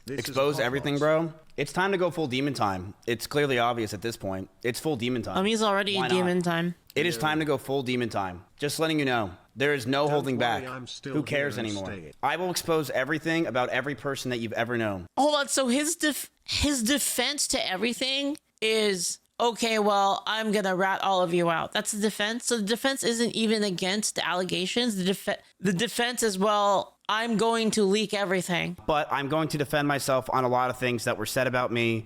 Expose everything, bro. It's time to go full demon time. It's clearly obvious at this point. It's full demon time. He's already demon time. It is time to go full demon time. Just letting you know. There is no holding back. Who cares anymore? I will expose everything about every person that you've ever known. Hold on. So his defense to everything is, okay, well, I'm going to rat all of you out. That's the defense. So the defense isn't even against the allegations. The defense is, well, I'm going to leak everything. But I'm going to defend myself on a lot of things that were said about me.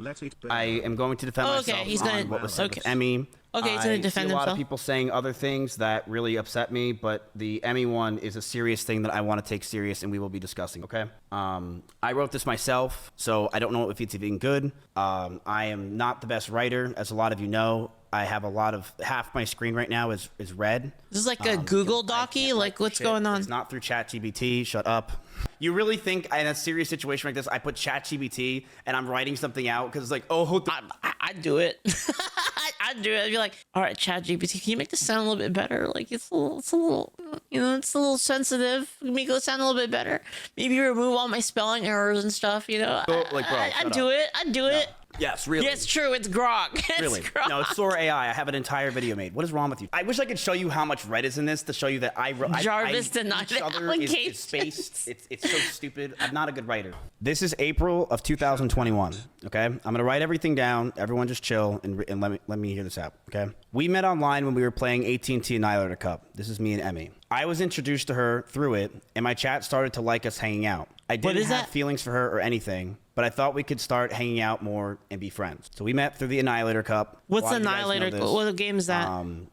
I am going to defend myself on what was said with Emmy. Okay, he's going to defend himself. A lot of people saying other things that really upset me, but the Emmy one is a serious thing that I want to take serious, and we will be discussing, okay? I wrote this myself, so I don't know if it's even good. I am not the best writer, as a lot of you know. I have a lot of, half my screen right now is red. This is like a Google docy? Like, what's going on? It's not through ChatGPT. Shut up. You really think in a serious situation like this, I put ChatGPT and I'm writing something out because it's like, oh, I'd do it. I'd do it. I'd be like, all right, ChatGPT, can you make this sound a little bit better? Like, it's a little, you know, it's a little sensitive. Make it sound a little bit better. Maybe remove all my spelling errors and stuff, you know? I'd do it. I'd do it. Yes, really. Yeah, it's true. It's Grok. It's really? Grok. No, it's Sora AI. I have an entire video made. What is wrong with you? I wish I could show you how much red is in this to show you that Jarvis denied each other is spaced. It's so stupid. I'm not a good writer. This is April of 2021. Okay, I'm gonna write everything down. Everyone just chill and let me hear this out. Okay, we met online when we were playing AT&T Annihilator Cup. This is me and Emmy. I was introduced to her through it, and my chat started to like us hanging out. I didn't have feelings for her or anything, but I thought we could start hanging out more and be friends. So we met through the Annihilator Cup. What's Annihilator? What game is that?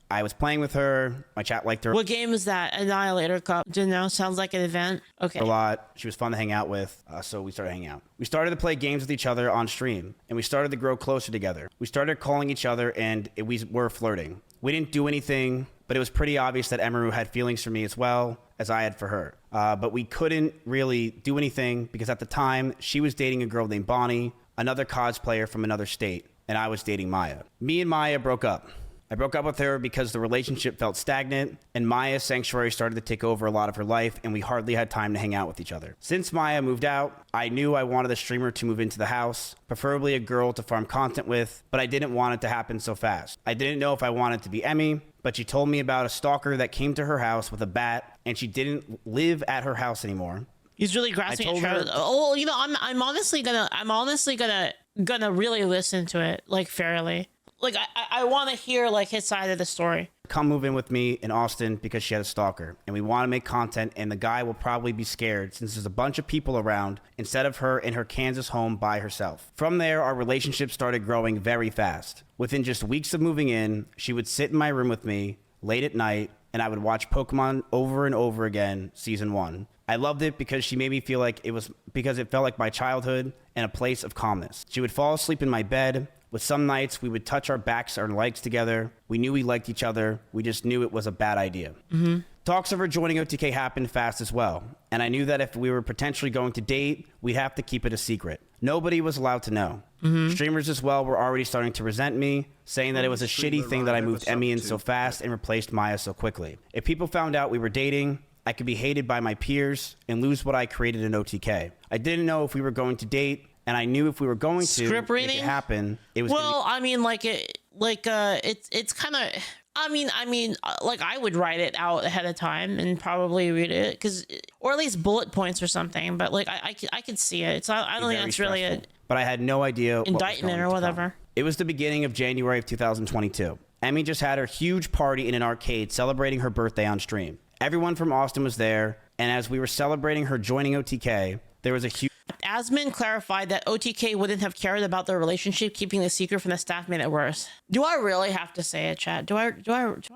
I was playing with her. My chat liked her. What game is that? Annihilator Cup. Do you know? Sounds like an event. Okay. A lot. She was fun to hang out with, so we started hanging out. We started to play games with each other on stream, and we started to grow closer together. We started calling each other, and we were flirting. We didn't do anything, but it was pretty obvious that Emiru had feelings for me as well as I had for her. But we couldn't really do anything because at the time, she was dating a girl named Bonnie, another cosplayer from another state, and I was dating Maya. Me and Maya broke up. I broke up with her because the relationship felt stagnant, and Maya's sanctuary started to take over a lot of her life, and we hardly had time to hang out with each other. Since Maya moved out, I knew I wanted a streamer to move into the house, preferably a girl to farm content with, but I didn't want it to happen so fast. I didn't know if I wanted to be Emmy, but she told me about a stalker that came to her house with a bat, and she didn't live at her house anymore. He's really grasping at straws. Oh, you know, I'm honestly gonna really listen to it, like, fairly. Like, I want to hear, like, his side of the story. Come move in with me in Austin because she had a stalker, and we want to make content, and the guy will probably be scared since there's a bunch of people around instead of her in her Kansas home by herself. From there, our relationship started growing very fast. Within just weeks of moving in, she would sit in my room with me late at night, and I would watch Pokemon over and over again, season 1. I loved it because she made me feel like it felt like my childhood and a place of calmness. She would fall asleep in my bed. With some nights, we would touch our backs or legs together. We knew we liked each other. We just knew it was a bad idea. Mm-hmm. Talks of her joining OTK happened fast as well. And I knew that if we were potentially going to date, we'd have to keep it a secret. Nobody was allowed to know. Mm-hmm. Streamers as well were already starting to resent me, saying that it was a shitty thing that I moved Emmy in so fast and replaced Maya so quickly. If people found out we were dating, I could be hated by my peers and lose what I created in OTK. I didn't know if we were going to date, and I knew if we were going to make it happen, it was. Well, I mean, it's kind of. I mean, like, I would write it out ahead of time and probably read it, or at least bullet points or something. But like, I could see it. It's not. I don't think that's really a. But I had no idea. Indictment or whatever. It was the beginning of January of 2022. Emmy just had her huge party in an arcade celebrating her birthday on stream. Everyone from Austin was there, and as we were celebrating her joining OTK, there was a huge. Asmin clarified that OTK wouldn't have cared about the relationship, keeping the secret from the staff made it worse. Do I really have to say it, chat? Do I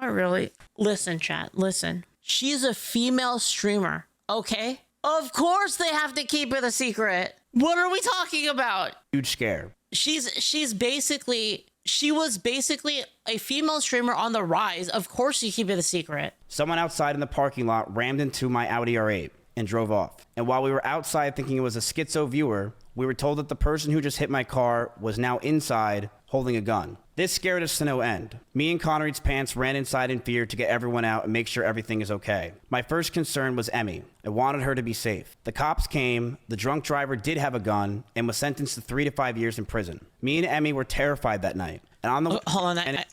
really? Listen, chat, listen. She's a female streamer, okay? Of course they have to keep it a secret. What are we talking about? Huge scare. She was basically a female streamer on the rise. Of course you keep it a secret. Someone outside in the parking lot rammed into my Audi R8 and drove off. And while we were outside thinking it was a schizo viewer, We were told that the person who just hit my car was now inside holding a gun. This scared us to no end. Me and Connery's pants ran inside in fear to get everyone out and make sure everything is okay. My first concern was Emmy. I wanted her to be safe. The cops came, the drunk driver did have a gun, and was sentenced to 3 to 5 years in prison. Me and Emmy were terrified that night. And on the hold on, and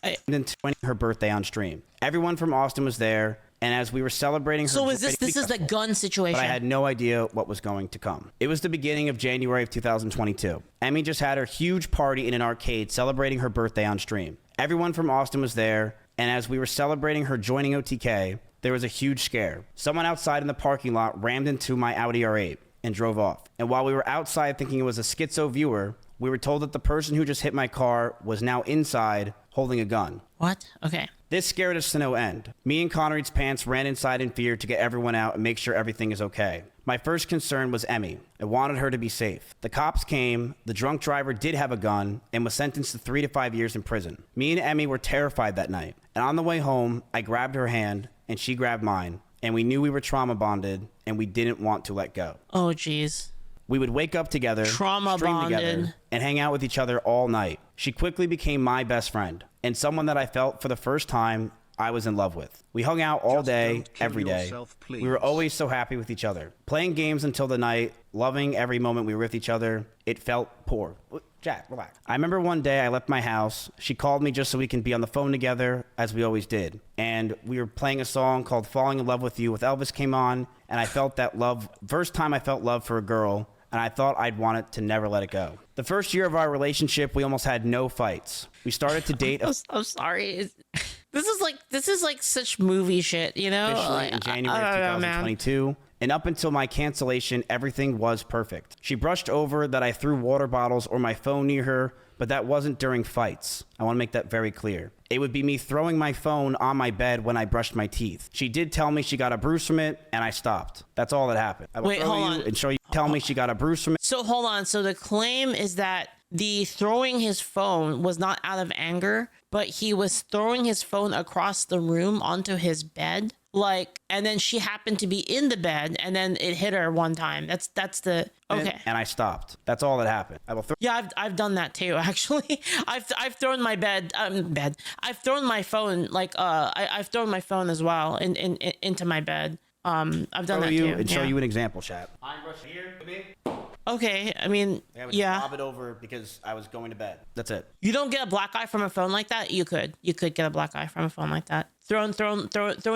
her birthday on stream. Everyone from Austin was there, and as we were celebrating her... So is this is the gun situation? But I had no idea what was going to come. It was the beginning of January of 2022. Emmy just had her huge party in an arcade celebrating her birthday on stream. Everyone from Austin was there, and as we were celebrating her joining OTK, there was a huge scare. Someone outside in the parking lot rammed into my Audi R8 and drove off. And while we were outside thinking it was a schizo viewer, we were told that the person who just hit my car was now inside holding a gun. What? Okay. This scared us to no end. Me and Connery's pants ran inside in fear to get everyone out and make sure everything is okay. My first concern was Emmy. I wanted her to be safe. The cops came, the drunk driver did have a gun, and was sentenced to 3 to 5 years in prison. Me and Emmy were terrified that night. And on the way home, I grabbed her hand, and she grabbed mine. And we knew we were trauma bonded, and we didn't want to let go. Oh, jeez. We would wake up together, trauma stream bonded, together, and hang out with each other all night. She quickly became my best friend, and someone that I felt for the first time I was in love with. We hung out all day, every day. We were always so happy with each other. Playing games until the night, loving every moment we were with each other. It felt poor. Jack, relax. I remember one day I left my house. She called me just so we can be on the phone together, as we always did. And we were playing a song called Falling in Love with You with Elvis came on, and I felt that love, first time I felt love for a girl, and I thought I'd want it to never let it go. The first year of our relationship, we almost had no fights. We started to date. I'm sorry. This is like such movie shit, you know? Officially in January of 2022. And up until my cancellation, everything was perfect. She brushed over that I threw water bottles or my phone near her, but that wasn't during fights. I want to make that very clear. It would be me throwing my phone on my bed when I brushed my teeth. She did tell me she got a bruise from it, and I stopped. That's all that happened. I will Wait, throw hold you on. and show you. Tell me she got a bruise from it. So hold on. So the claim is that the throwing his phone was not out of anger, but he was throwing his phone across the room onto his bed. Like, and then she happened to be in the bed, and then it hit her one time. That's the okay. And I stopped. That's all that happened. I will throw. Yeah, I've done that too. Actually, I've thrown my bed. I've thrown my phone I've thrown my phone as well into my bed. I've done that too. And show you an example, chat. I'm brushing here with me. Okay, I mean, I would yeah. bob it over because I was going to bed. That's it. You don't get a black eye from a phone like that. You could get a black eye from a phone like that. Thrown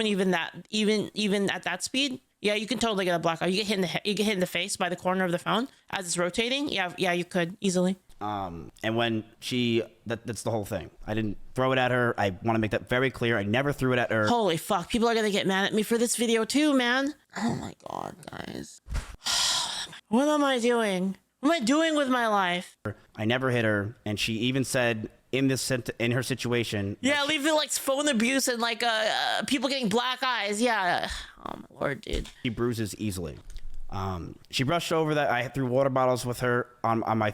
even at that speed. Yeah, you can totally get a black eye. You get hit in the face by the corner of the phone as it's rotating. Yeah, you could easily. And when that's the whole thing. I didn't throw it at her. I want to make that very clear. I never threw it at her. Holy fuck! People are gonna get mad at me for this video too, man. Oh my god, guys. What am I doing? What am I doing with my life? I never hit her, and she even said in her situation. Yeah, leave it like phone abuse and like people getting black eyes. Yeah. Oh my lord, dude. She bruises easily. She brushed over that I threw water bottles with her on my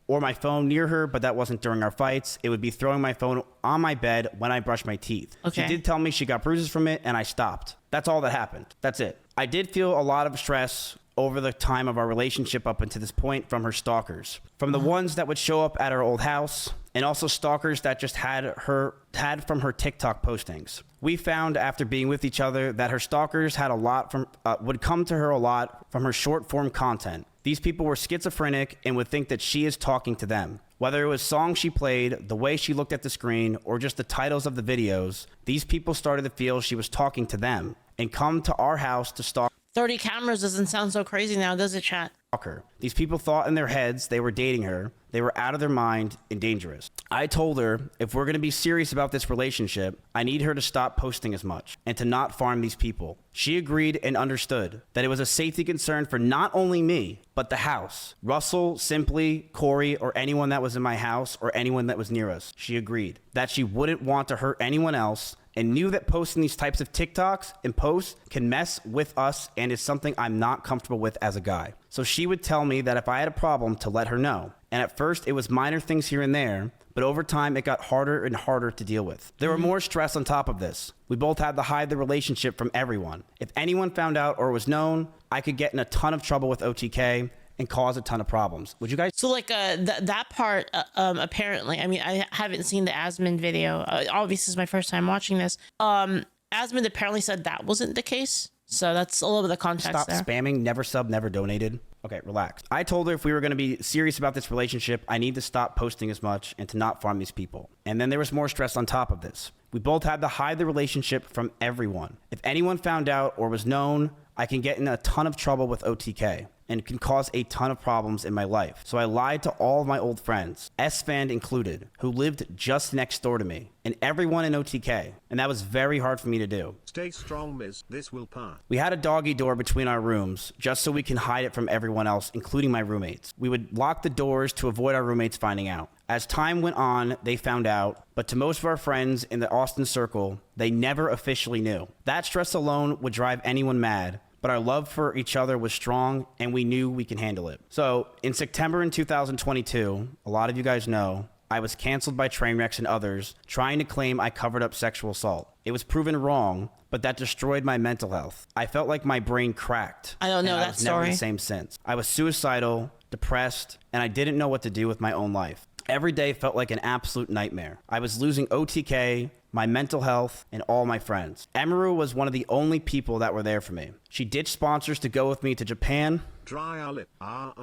my phone near her, but that wasn't during our fights. It would be throwing my phone on my bed when I brushed my teeth. Okay. She did tell me she got bruises from it, and I stopped. That's all that happened. That's it. I did feel a lot of stress over the time of our relationship up until this point from her stalkers. From the ones that would show up at our old house, and also stalkers that just had from her TikTok postings. We found after being with each other that her stalkers had a lot would come to her a lot from her short form content. These people were schizophrenic and would think that she is talking to them. Whether it was songs she played, the way she looked at the screen, or just the titles of the videos, these people started to feel she was talking to them and come to our house to stalk 30 cameras doesn't sound so crazy now, does it, chat? her. These people thought in their heads they were dating her. They were out of their mind and dangerous. I told her, if we're going to be serious about this relationship, I need her to stop posting as much and to not farm these people. She agreed and understood that it was a safety concern for not only me, but the house. Russell, Simply, Corey, or anyone that was in my house or anyone that was near us. She agreed that she wouldn't want to hurt anyone else and knew that posting these types of TikToks and posts can mess with us and is something I'm not comfortable with as a guy. So she would tell me that if I had a problem to let her know. And at first it was minor things here and there, but over time it got harder and harder to deal with. There were more stress on top of this. We both had to hide the relationship from everyone. If anyone found out or was known, I could get in a ton of trouble with OTK, and cause a ton of problems. Would you guys? So like that part apparently, I mean, I haven't seen the Asmund video. Obviously, this is my first time watching this. Asmund apparently said that wasn't the case. So that's a little bit of context. Stop there. spamming, never sub, never donated. Okay, relax. I told her if we were going to be serious about this relationship, I need to stop posting as much and to not farm these people. And then there was more stress on top of this. We both had to hide the relationship from everyone. If anyone found out or was known, I can get in a ton of trouble with OTK and can cause a ton of problems in my life. So I lied to all of my old friends, S-Fan included, who lived just next door to me, and everyone in OTK. And that was very hard for me to do. Stay strong, Miz. This will pass. We had a doggy door between our rooms just so we can hide it from everyone else, including my roommates. We would lock the doors to avoid our roommates finding out. As time went on, they found out, but to most of our friends in the Austin circle, they never officially knew. That stress alone would drive anyone mad, but our love for each other was strong and we knew we can handle it. So in September in 2022, a lot of you guys know, I was canceled by Trainwrecks and others trying to claim I covered up sexual assault. It was proven wrong, but that destroyed my mental health. I felt like my brain cracked. I don't know and that I was never story. the same since. I was suicidal, depressed, and I didn't know what to do with my own life. Every day felt like an absolute nightmare. I was losing OTK, my mental health, and all my friends. Emiru was one of the only people that were there for me. She ditched sponsors to go with me to Japan. Dry our lip.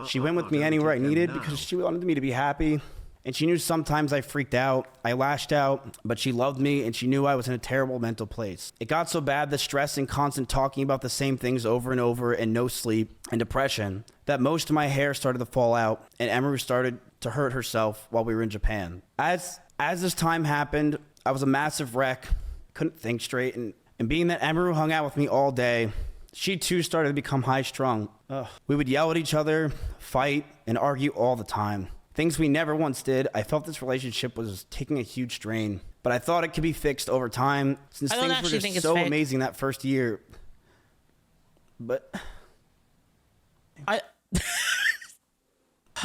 She went with me anywhere I needed because she wanted me to be happy. And she knew sometimes I freaked out, I lashed out, but she loved me and she knew I was in a terrible mental place. It got so bad, the stress and constant talking about the same things over and over and no sleep and depression, that most of my hair started to fall out and Emiru started to hurt herself while we were in Japan. As this time happened, I was a massive wreck, couldn't think straight, and being that Emiru hung out with me all day, she too started to become high-strung. We would yell at each other, fight, and argue all the time. Things we never once did. I felt this relationship was taking a huge strain, but I thought it could be fixed over time since things were just so amazing that first year. But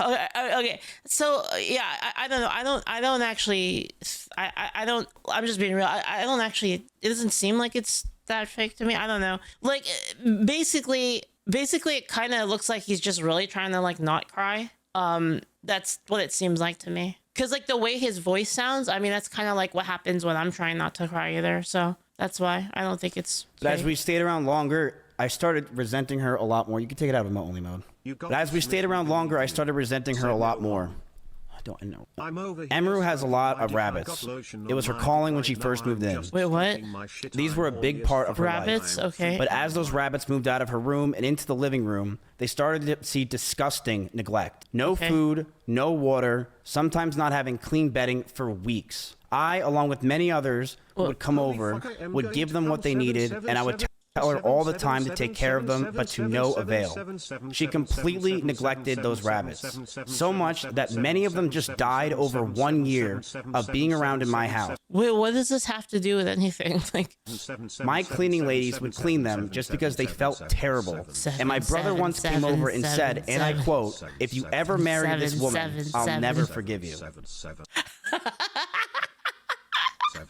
Okay. So yeah, I don't know. I don't actually. I'm just being real. I don't actually. It doesn't seem like it's that fake to me. I don't know. Like basically, it kind of looks like he's just really trying to like not cry. That's what it seems like to me. Cause like the way his voice sounds, I mean, that's kind of like what happens when I'm trying not to cry either. So that's why I don't think it's. But as we stayed around longer, I started resenting her a lot more. You can take it out of emote only mode. But as we stayed around longer, I started resenting her a lot more. I don't know. Emiru has a lot of rabbits. It was her calling when she first moved in. Wait, what? These were a big part of her Rabbits? life. Okay. But as those rabbits moved out of her room and into the living room, they started to see disgusting neglect. No food, no water, sometimes not having clean bedding for weeks. I, along with many others, would come over, would give them what they needed, and I would tell her all the time to take care of them, but to no avail. She completely neglected those rabbits, so much that many of them just died over 1 year of being around in my house. Wait, what does this have to do with anything? Like, my cleaning ladies would clean them just because they felt terrible. And my brother once came over and said, and I quote, "If you ever marry this woman, I'll never forgive you." Seven. I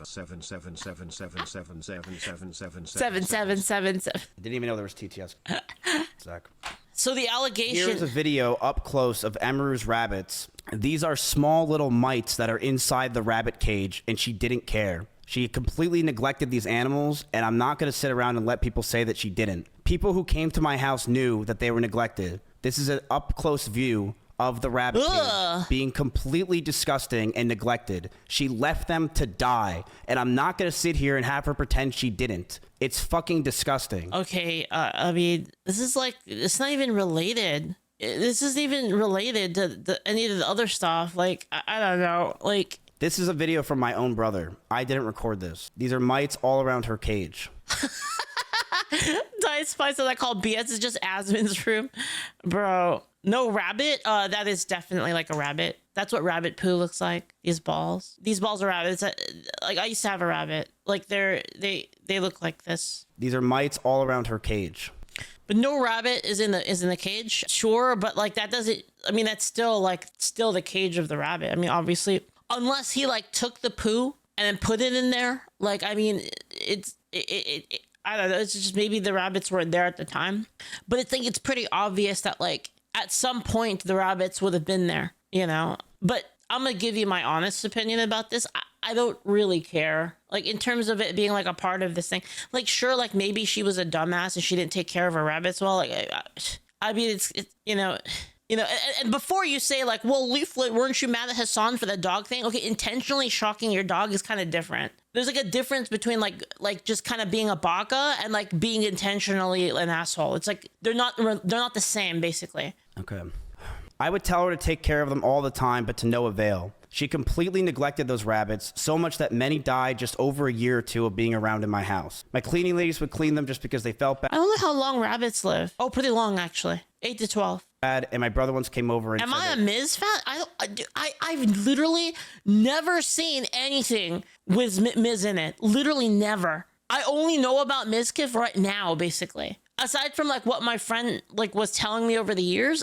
didn't even know there was TTS. Zach. So the allegation. Here's a video up close of Emiru's rabbits. These are small little mites that are inside the rabbit cage, and she didn't care. She completely neglected these animals, and I'm not going to sit around and let people say that she didn't. People who came to my house knew that they were neglected. This is an up-close view of the rabbit cage being completely disgusting and neglected. She left them to die, and I'm not going to sit here and have her pretend she didn't. It's fucking disgusting. Okay, I mean, this is like, it's not even related. This isn't even related to any of the other stuff. Like, I don't know, like... This is a video from my own brother. I didn't record this. These are mites all around her cage. Diet Spice, so that called BS is just Asmund's room. Bro, no rabbit? That is definitely like a rabbit. That's what rabbit poo looks like. These balls are rabbits. Like, I used to have a rabbit. Like, they look like this. These are mites all around her cage. But no rabbit is in the cage. Sure, but like that doesn't, I mean, that's still the cage of the rabbit. I mean, obviously, unless he like took the poo and then put it in there. Like, I mean, I don't know. It's just maybe the rabbits weren't there at the time, but it's like, it's pretty obvious that like at some point the rabbits would have been there, you know. But I'm gonna give you my honest opinion about this. I don't really care. Like, in terms of it being like a part of this thing, like, sure, like maybe she was a dumbass and she didn't take care of her rabbits well. Like, I mean, it's you know, and before you say like, well, Leaflit, weren't you mad at Hassan for the dog thing? Okay, intentionally shocking your dog is kind of different. There's like a difference between like just kind of being a baka and like being intentionally an asshole. It's like they're not the same, basically. Okay. I would tell her to take care of them all the time, but to no avail. She completely neglected those rabbits, so much that many died just over a year or two of being around in my house. My cleaning ladies would clean them just because they felt bad. I don't know how long rabbits live. Oh, pretty long, actually. 8 to 12. And my brother once came over and Am said I a that- Miz fan? I've literally never seen anything with Miz in it. Literally never. I only know about Mizkif right now, basically. Aside from like what my friend like was telling me over the years,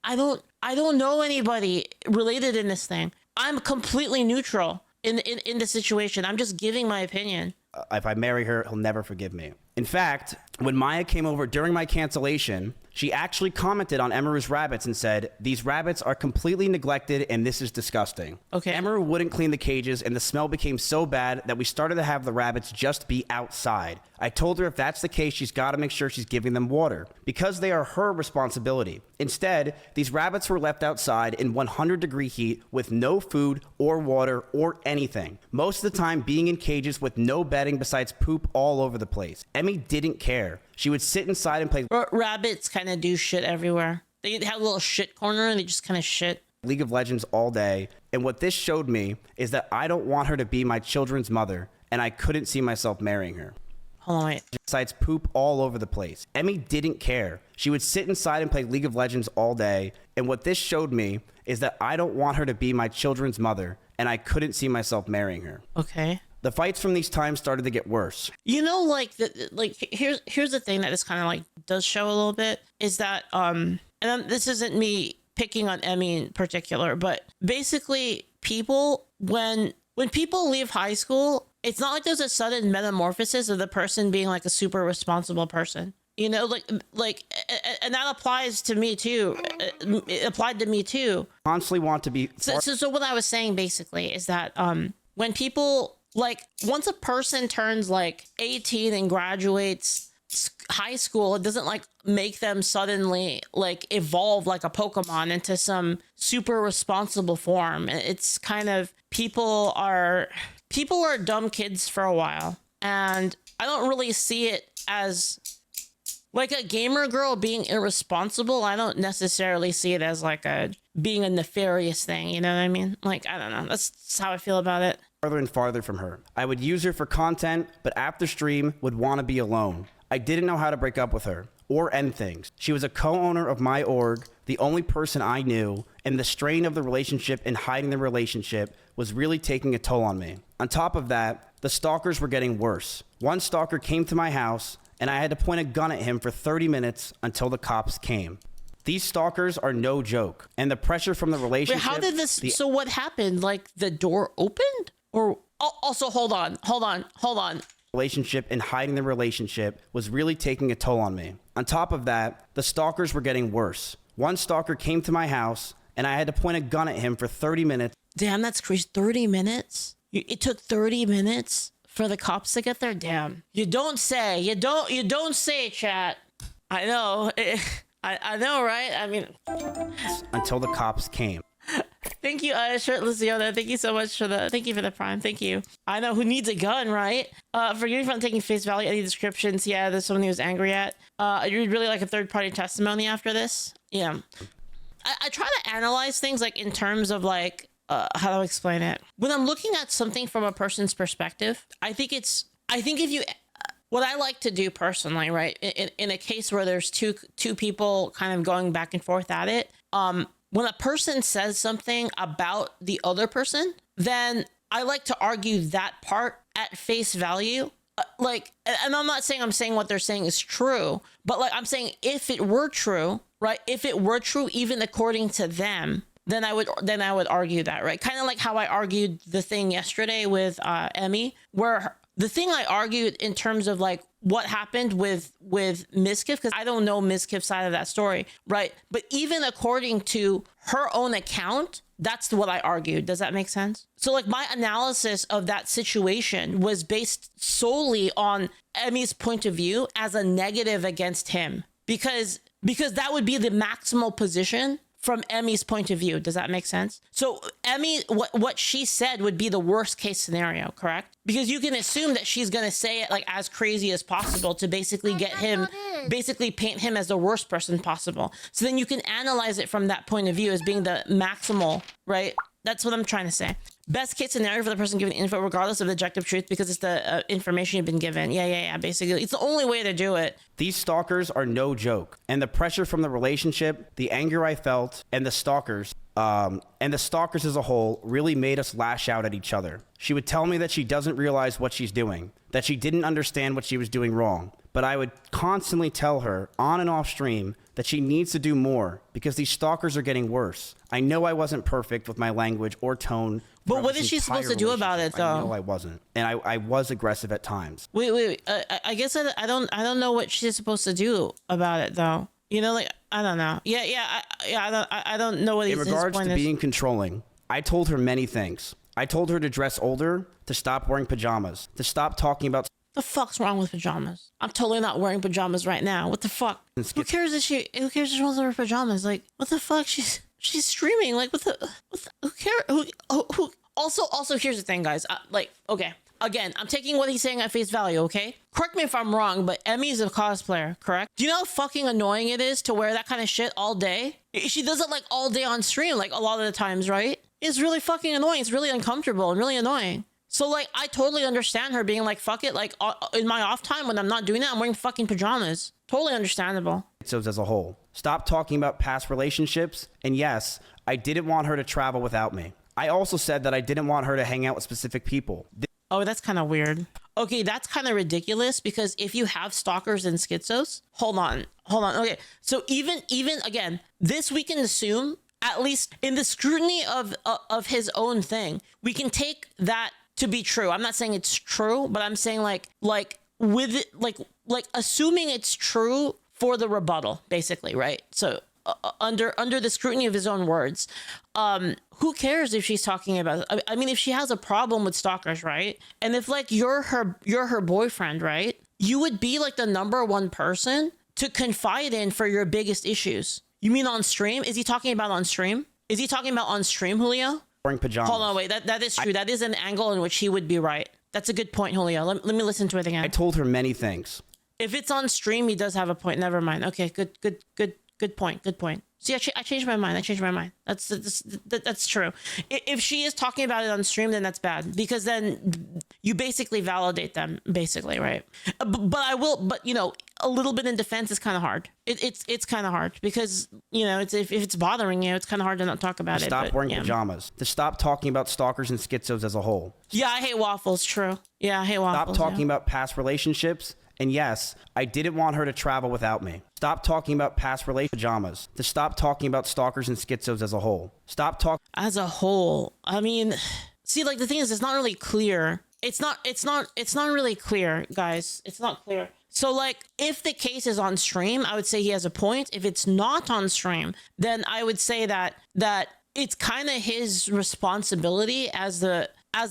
I don't know anybody related in this thing. I'm completely neutral in the situation. I'm just giving my opinion. If I marry her, he'll never forgive me. In fact, when Maya came over during my cancellation, she actually commented on Emiru's rabbits and said, "These rabbits are completely neglected and this is disgusting." Okay. Emiru wouldn't clean the cages and the smell became so bad that we started to have the rabbits just be outside. I told her if that's the case, she's got to make sure she's giving them water because they are her responsibility. Instead, these rabbits were left outside in 100-degree heat with no food or water or anything. Most of the time being in cages with no bedding besides poop all over the place. Emmy didn't care. She would sit inside and play Rabbits kind of do shit everywhere. They have a little shit corner and they just kind of shit. League of Legends all day. And what this showed me is that I don't want her to be my children's mother, and I couldn't see myself marrying her. Hold on, wait. Besides poop all over the place. Emmy didn't care. She would sit inside and play League of Legends all day. And what this showed me is that I don't want her to be my children's mother, and I couldn't see myself marrying her. Okay. The fights from these times started to get worse. You know, like here's the thing that this kind of like does show a little bit is that this isn't me picking on Emmy in particular, but basically people when people leave high school, it's not like there's a sudden metamorphosis of the person being like a super responsible person. You know, like, and that applies to me too. It applied to me too. Constantly want to be. So what I was saying basically is that when people like once a person turns like 18 and graduates high school, it doesn't like make them suddenly like evolve like a Pokemon into some super responsible form. It's kind of people are dumb kids for a while, and I don't really see it as like a gamer girl being irresponsible. I don't necessarily see it as like being a nefarious thing. You know what I mean? Like, I don't know. That's how I feel about it. Farther and farther from her. I would use her for content, but after stream would want to be alone. I didn't know how to break up with her or end things. She was a co-owner of my org, the only person I knew, and the strain of the relationship and hiding the relationship was really taking a toll on me. On top of that, the stalkers were getting worse. One stalker came to my house and I had to point a gun at him for 30 minutes until the cops came. These stalkers are no joke, and the pressure from the relationship. Wait, how did this? So what happened? Like the door opened, or also hold on. Relationship and hiding the relationship was really taking a toll on me. On top of that, the stalkers were getting worse. One stalker came to my house and I had to point a gun at him for 30 minutes. Damn, that's crazy. 30 minutes? It took 30 minutes for the cops to get there? Damn. You don't say, chat. I know. I know, right? I mean, Until the cops came. thank you, Shirtless Yoda. Thank you so much for the prime. Thank you. I know who needs a gun, right? Forgive me for not taking face value. Any descriptions? Yeah, there's someone he was angry at. You'd really like a third-party testimony after this? Yeah. I try to analyze things like in terms of like, how do I explain it? When I'm looking at something from a person's perspective, I think if you, what I like to do personally, right? In a case where there's two people kind of going back and forth at it, when a person says something about the other person, then I like to argue that part at face value. And I'm not saying what they're saying is true, but like I'm saying if it were true, right? If it were true, even according to them, then I would argue that, right? Kind of like how I argued the thing yesterday with Emmy, where the thing I argued in terms of like what happened with Mizkif, because I don't know Mizkif's side of that story, right? But even according to her own account, that's what I argued. Does that make sense? So like my analysis of that situation was based solely on Emmy's point of view as a negative against him, because that would be the maximal position from Emmy's point of view. Does that make sense? So Emmy, what she said would be the worst case scenario, correct? Because you can assume that she's going to say it like as crazy as possible to basically get him, basically paint him as the worst person possible. So then you can analyze it from that point of view as being the maximal, right? That's what I'm trying to say. Best case scenario for the person giving info, regardless of the objective truth, because it's the information you've been given. Yeah. Basically, it's the only way to do it. These stalkers are no joke. And the pressure from the relationship, the anger I felt, and the stalkers as a whole really made us lash out at each other. She would tell me that she doesn't realize what she's doing, that she didn't understand what she was doing wrong. But I would constantly tell her on and off stream that she needs to do more because these stalkers are getting worse. I know I wasn't perfect with my language or tone. But what is she supposed to do about it, though? I know I wasn't. And I was aggressive at times. Wait. I guess I don't know what she's supposed to do about it, though. You know, like, I don't know. I don't know what In regards to being controlling, I told her many things. I told her to dress older, to stop wearing pajamas, to stop talking about... The fuck's wrong with pajamas? I'm totally not wearing pajamas right now. What the fuck? Who cares if she wants to wear pajamas? Like, what the fuck? She's streaming. Like, who cares? Also, here's the thing, guys. Okay. Again, I'm taking what he's saying at face value, okay? Correct me if I'm wrong, but Emmy's a cosplayer, correct? Do you know how fucking annoying it is to wear that kind of shit all day? She does it like all day on stream, like a lot of the times, right? It's really fucking annoying. It's really uncomfortable and really annoying. So like, I totally understand her being like, fuck it. Like in my off time when I'm not doing that, I'm wearing fucking pajamas. Totally understandable. As a whole. Stop talking about past relationships. And yes, I didn't want her to travel without me. I also said that I didn't want her to hang out with specific people. Oh, that's kind of weird. Okay, that's kind of ridiculous because if you have stalkers and schizos, hold on. Okay, so even again, this we can assume, at least in the scrutiny of his own thing, we can take that to be true. I'm not saying it's true, but I'm saying like with it, like assuming it's true for the rebuttal, basically, right? So under the scrutiny of his own words, who cares if she's talking about it? I mean, if she has a problem with stalkers, right? And if like you're her boyfriend, right? You would be like the number one person to confide in for your biggest issues. You mean on stream? Is he talking about on stream? Is he talking about on stream, Julio? Wearing pajamas. Hold on, wait. That is true. That is an angle in which he would be right. That's a good point, Julio. Let me listen to it again. I told her many things. If it's on stream, he does have a point. Never mind. Okay, good point. See, I changed my mind. That's true. If she is talking about it on stream, then that's bad because then you basically validate them, basically, right? But you know, a little bit in defense is kind of hard. It's kind of hard because you know, if it's bothering you, it's kind of hard to not talk about it. Stop wearing pajamas. To stop talking about stalkers and schizos as a whole. Yeah, I hate waffles. True. Yeah, I hate waffles. Stop talking about past relationships. And yes, I didn't want her to travel without me. Stop talking about past pajamas. To stop talking about stalkers and schizos as a whole. Stop talking as a whole. I mean, see, like the thing is, it's not really clear. It's not really clear, guys. It's not clear. So like, if the case is on stream, I would say he has a point. If it's not on stream, then I would say that it's kind of his responsibility as the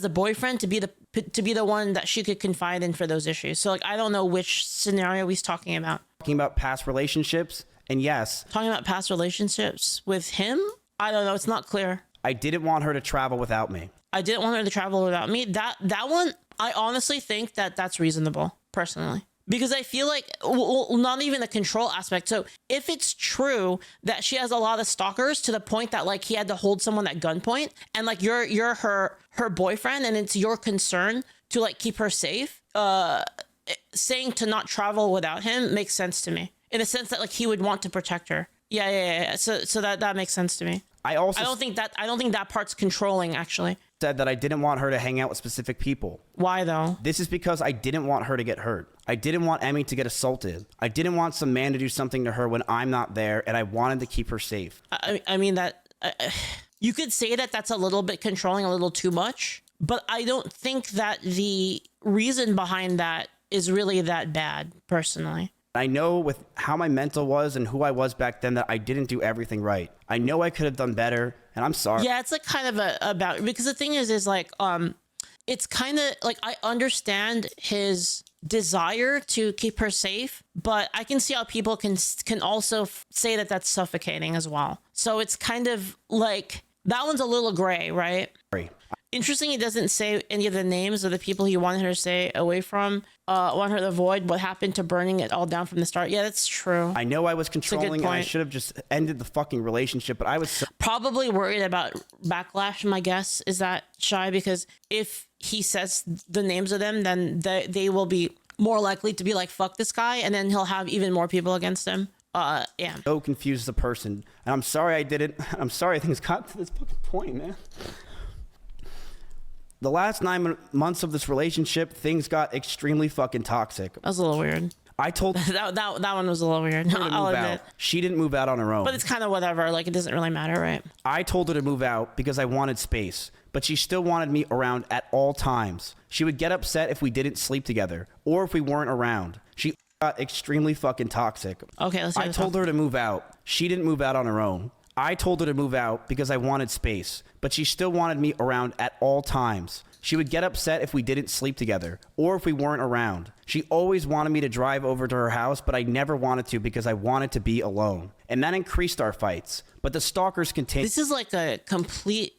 boyfriend to be the one that she could confide in for those issues. So like, I don't know which scenario he's talking about. Talking about past relationships, and yes. Talking about past relationships with him? I don't know. It's not clear. I didn't want her to travel without me. That one, I honestly think that's reasonable, personally. Because I feel like, well, not even the control aspect. So if it's true that she has a lot of stalkers to the point that like he had to hold someone at gunpoint and like you're her boyfriend and it's your concern to like keep her safe, saying to not travel without him makes sense to me in a sense that like he would want to protect her. Yeah. So that makes sense to me. I don't think that part's controlling, actually. Said that I didn't want her to hang out with specific people. Why though? This is because I didn't want her to get hurt. I didn't want Emmy to get assaulted. I didn't want some man to do something to her when I'm not there, and I wanted to keep her safe. I mean that you could say that that's a little bit controlling, a little too much, but I don't think that the reason behind that is really that bad, personally. I know with how my mental was and who I was back then that I didn't do everything right. I know I could have done better, and I'm sorry. Yeah, it's like kind of about, because the thing is like, it's kind of like, I understand his desire to keep her safe, but I can see how people can also say that that's suffocating as well. So it's kind of like, that one's a little gray, right? Sorry. Interesting, he doesn't say any of the names of the people he wanted her to stay away from, want her to avoid, what happened to burning it all down from the start. Yeah, that's true. I know I was controlling and I point. should have just ended the fucking relationship, but I was so Probably worried about backlash, my guess is that, Shy, because if he says the names of them, then they will be more likely to be like, fuck this guy, and then he'll have even more people against him. Yeah. so confused as a person. And I'm sorry I did it. I'm sorry things got to this fucking point, man. The last 9 months of this relationship, things got extremely fucking toxic. That was a little weird. I told her that one was a little weird. to I'll move admit. out. She didn't move out on her own. But it's kind of whatever. Like, it doesn't really matter, right? I told her to move out because I wanted space, but she still wanted me around at all times. She would get upset if we didn't sleep together or if we weren't around. She got extremely fucking toxic. Okay, let's hear I this told one. her to move out. She didn't move out on her own. I told her to move out because I wanted space, but she still wanted me around at all times. She would get upset if we didn't sleep together or if we weren't around. She always wanted me to drive over to her house, but I never wanted to because I wanted to be alone. And that increased our fights. But the stalkers continued. This is like a complete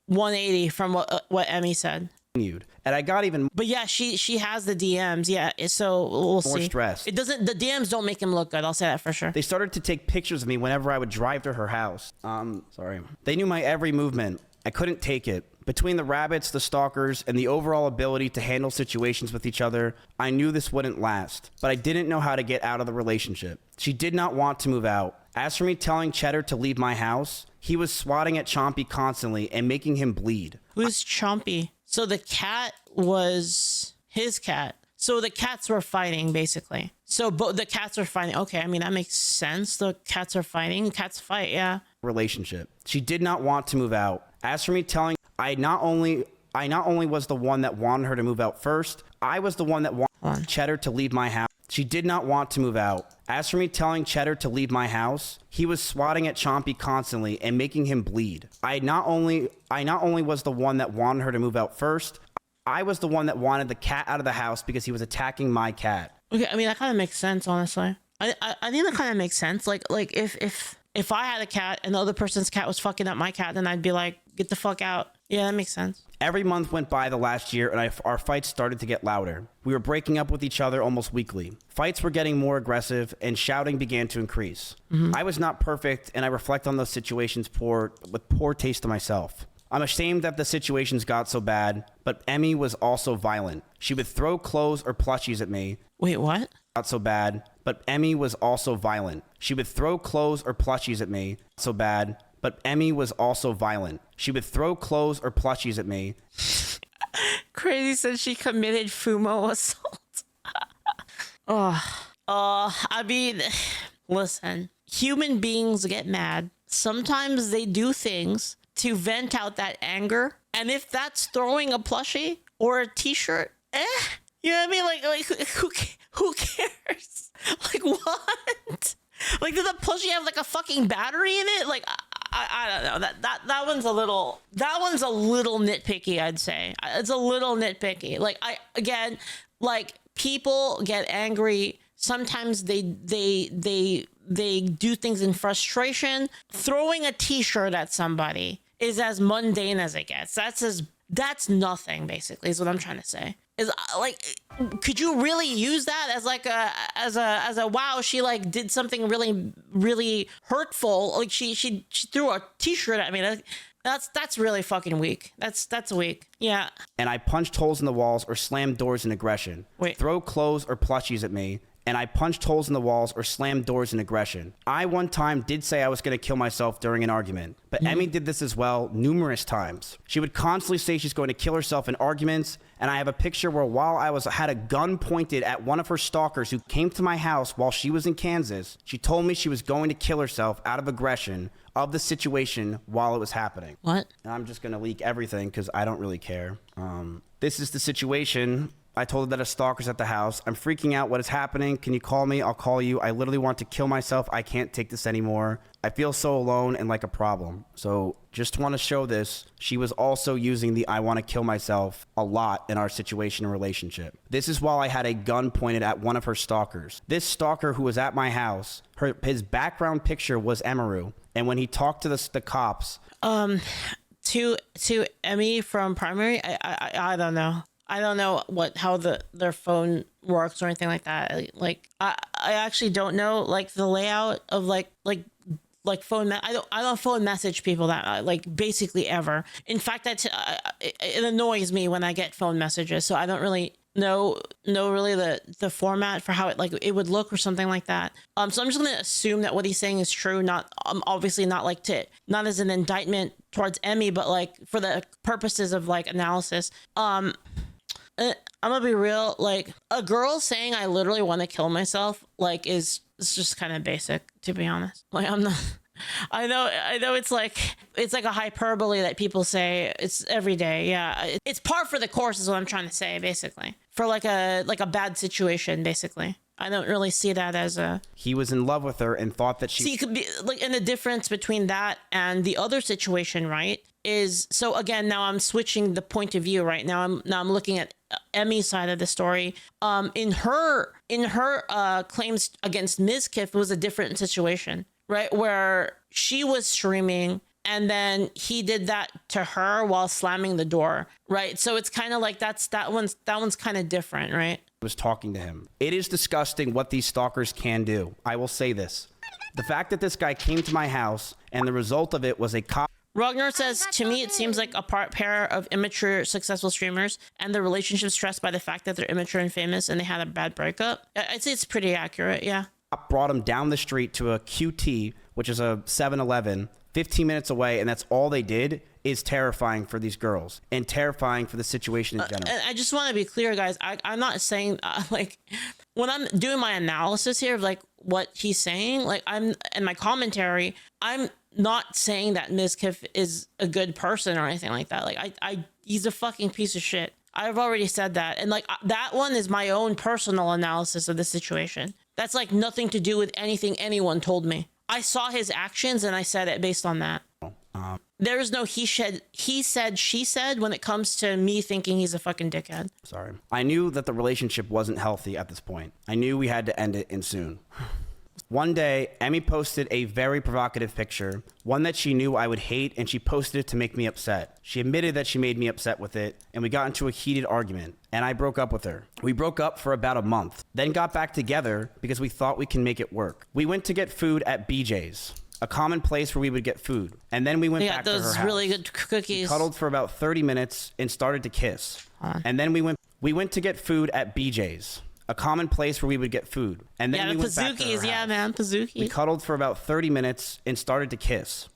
180 from what Emmy said. And I got even But yeah, she has the DMs. Yeah, so we'll see. more stressed. The DMs don't make him look good. I'll say that for sure. They started to take pictures of me whenever I would drive to her house. Sorry. They knew my every movement. I couldn't take it. Between the rabbits, the stalkers, and the overall ability to handle situations with each other, I knew this wouldn't last. But I didn't know how to get out of the relationship. She did not want to move out. As for me telling Cheddar to leave my house, he was swatting at Chompy constantly and making him bleed. Who's Chompy? So the cat was his cat. So the cats were fighting, basically. So the cats are fighting. Okay, I mean, that makes sense. The cats are fighting. Cats fight, yeah. Relationship. She did not want to move out. As for me telling, I not only was the one that wanted her to move out first, I was the one that wanted Cheddar to leave my house. She did not want to move out. As for me telling Cheddar to leave my house, he was swatting at Chompy constantly and making him bleed. I not only was the one that wanted her to move out first, I was the one that wanted the cat out of the house because he was attacking my cat. Okay, I mean, that kind of makes sense, honestly. I think that kind of makes sense. Like if I had a cat and the other person's cat was fucking up my cat, then I'd be like, get the fuck out. Yeah, that makes sense. Every month went by the last year, and our fights started to get louder. We were breaking up with each other almost weekly. Fights were getting more aggressive, and shouting began to increase. I was not perfect, and I reflect on those situations with poor taste to myself. I'm ashamed that the situations got so bad, but Emmy was also violent. She would throw clothes or plushies at me. Wait, what? Not so bad, but Emmy was also violent. She would throw clothes or plushies at me. So bad, but Emmy was also violent. She would throw clothes or plushies at me. Crazy said she committed Fumo assault. I mean, listen, human beings get mad. Sometimes they do things to vent out that anger. And if that's throwing a plushie or a t-shirt, you know what I mean? Like who cares? Like, what? Like, does the plushie have like a fucking battery in it? Like, I don't know. That one's a little nitpicky, I'd say. It's a little nitpicky. Like, people get angry. Sometimes they do things in frustration. Throwing a t-shirt at somebody is as mundane as it gets. That's nothing, basically, is what I'm trying to say. Is like, could you really use that as like as a wow, she like did something really, really hurtful. Like she threw a t-shirt at me. That's really fucking weak. That's weak. Yeah. And I punched holes in the walls or slammed doors in aggression. Wait. Throw clothes or plushies at me. And I punched holes in the walls or slammed doors in aggression. I one time did say I was going to kill myself during an argument, but Emmy did this as well numerous times. She would constantly say she's going to kill herself in arguments, and I have a picture where while I had a gun pointed at one of her stalkers who came to my house while she was in Kansas, she told me she was going to kill herself out of aggression of the situation while it was happening. What? And I'm just going to leak everything because I don't really care. This is the situation. I told her that a stalker's at the house. I'm freaking out. What is happening? Can you call me? I'll call you. I literally want to kill myself. I can't take this anymore. I feel so alone and like a problem. So just want to show this. She was also using the I want to kill myself a lot in our situation and relationship. This is while I had a gun pointed at one of her stalkers. This stalker who was at my house, his background picture was Emiru. And when he talked to the cops... To Emmy from Primary, I don't know. I don't know how their phone works or anything like that. Like I actually don't know like the layout of like phone. I don't phone message people that like basically ever. In fact, it annoys me when I get phone messages. So I don't really know really the format for how it would look or something like that. So I'm just gonna assume that what he's saying is true. Not obviously not not as an indictment towards Emmy, but like for the purposes of like analysis. I'm gonna be real, like a girl saying I literally want to kill myself like is just kind of basic, to be honest. Like I'm not I know it's like a hyperbole that people say. It's every day. Yeah, it's par for the course is what I'm trying to say, basically, for like a bad situation, basically. I don't really see that as a... He was in love with her and thought that she... See, it could be like, and the difference between that and the other situation, right, is, so again, now I'm switching the point of view, right? Now I'm looking at Emmy's side of the story. In her claims against Mizkif, it was a different situation, right? Where she was streaming and then he did that to her while slamming the door, right? So it's kind of like that one's kind of different, right? Was talking to him. It is disgusting what these stalkers can do. I will say this. The fact that this guy came to my house and the result of it was a cop... Ragnar says, to me, it seems like a pair of immature, successful streamers and the relationship stressed by the fact that they're immature and famous and they had a bad breakup. I'd say it's pretty accurate, yeah. Brought him down the street to a QT, which is a 7-Eleven, 15 minutes away, and that's all they did. Is terrifying for these girls and terrifying for the situation in general. And I just want to be clear, guys. I'm not saying like when I'm doing my analysis here of like what he's saying, like I'm in my commentary, I'm not saying that Mizkif is a good person or anything like that. Like he's a fucking piece of shit. I've already said that. And like that one is my own personal analysis of the situation. That's like nothing to do with anything anyone told me. I saw his actions and I said it based on that. There is no he said, she said when it comes to me thinking he's a fucking dickhead. Sorry. I knew that the relationship wasn't healthy at this point. I knew we had to end it and soon. One day, Emmy posted a very provocative picture, one that she knew I would hate, and she posted it to make me upset. She admitted that she made me upset with it, and we got into a heated argument, and I broke up with her. We broke up for about a month, then got back together because we thought we can make it work. We went to get food at BJ's, a common place where we would get food, and then we went back to her house. Those really good cookies. We cuddled for about 30 minutes and started to kiss. And then we went to get food at BJ's, a common place where we would get food. And then we went back to her house. Yeah, man, Pazookies. We cuddled for about 30 minutes and started to kiss.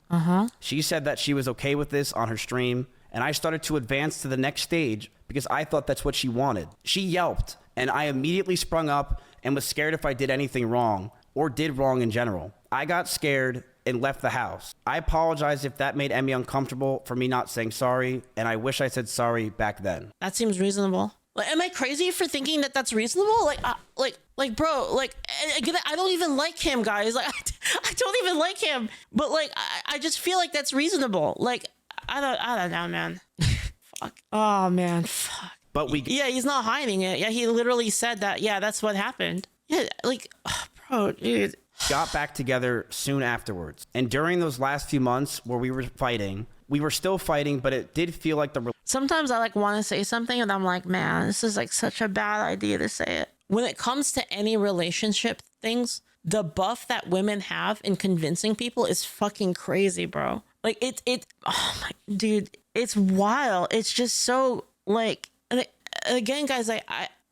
She said that she was okay with this on her stream, and I started to advance to the next stage because I thought that's what she wanted. She yelped, and I immediately sprung up and was scared if I did anything wrong or did wrong in general. I got scared and left the house. I apologize if that made Emmy uncomfortable for me not saying sorry, and I wish I said sorry back then. That seems reasonable. Like, am I crazy for thinking that that's reasonable? Like, bro, like, again, I don't even like him, guys. Like, I don't even like him. But like, I just feel like that's reasonable. Like, I don't know, man. Fuck. Oh man, fuck. But yeah, he's not hiding it. Yeah, he literally said that. Yeah, that's what happened. Yeah, like, bro, dude. Got back together soon afterwards. And during those last few months where we were fighting, we were still fighting, but it did feel like sometimes I like want to say something and I'm like, man, this is like such a bad idea to say it. When it comes to any relationship things, the buff that women have in convincing people is fucking crazy, bro. Like oh my dude, it's wild. It's just so like, again, guys,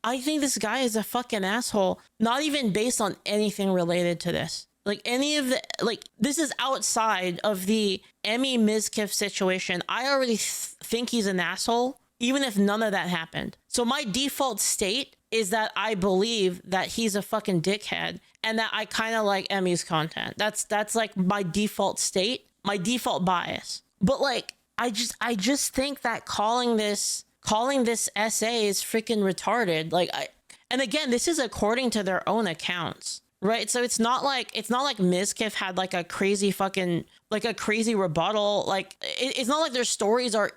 I think this guy is a fucking asshole, not even based on anything related to this. Like any of the, like, this is outside of the Emmy Mizkif situation. I already think he's an asshole, even if none of that happened. So my default state is that I believe that he's a fucking dickhead and that I kind of like Emmy's content. That's like my default state. my default bias. But like, I just think that calling this essay is freaking retarded. Like, and again, this is according to their own accounts, right? So it's not like Mizkif had like a crazy rebuttal. Like, it's not like their stories are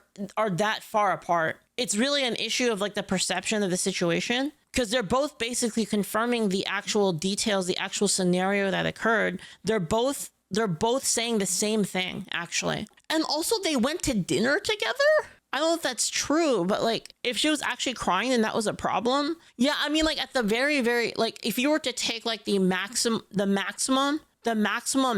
that far apart. It's really an issue of like the perception of the situation, because they're both basically confirming the actual details, the actual scenario that occurred. They're both saying the same thing, actually. And also, they went to dinner together? I don't know if that's true, but like, if she was actually crying, then that was a problem. Yeah, I mean, like, at the very, very, like, if you were to take like the maximum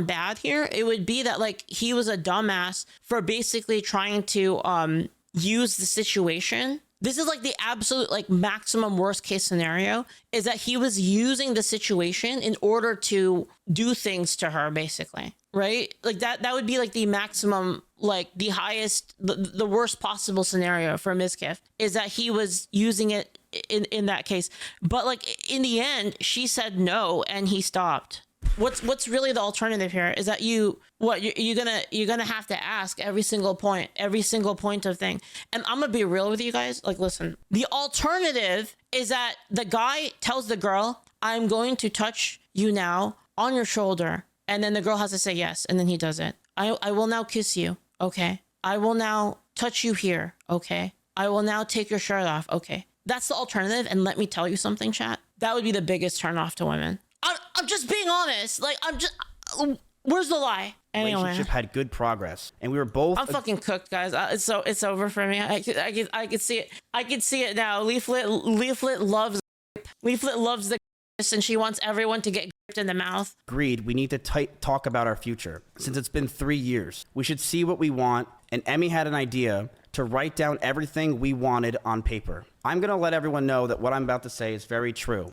bad here, it would be that like he was a dumbass for basically trying to use the situation. This is like the absolute like maximum worst case scenario, is that he was using the situation in order to do things to her, basically, right? Like that would be like the maximum, like the highest, the worst possible scenario for Mizkif, is that he was using it in that case. But like in the end, she said no and he stopped. What's really the alternative here is that you're gonna have to ask every single point of thing. And I'm gonna be real with you guys. Like, listen, the alternative is that the guy tells the girl, I'm going to touch you now on your shoulder, and then the girl has to say yes, and then he does it. I will now kiss you, okay? I will now touch you here, okay? I will now take your shirt off, okay? That's the alternative. And let me tell you something, chat, that would be the biggest turn off to women. I'm just being honest. Like, where's the lie? Anyway. Relationship had good progress, and we were both. I'm fucking cooked, guys. It's over for me. I can see it. I can see it now. Leaflit loves the and she wants everyone to get gripped in the mouth. Agreed. We need to talk about our future. Since it's been 3 years, we should see what we want. And Emmy had an idea to write down everything we wanted on paper. I'm gonna let everyone know that what I'm about to say is very true.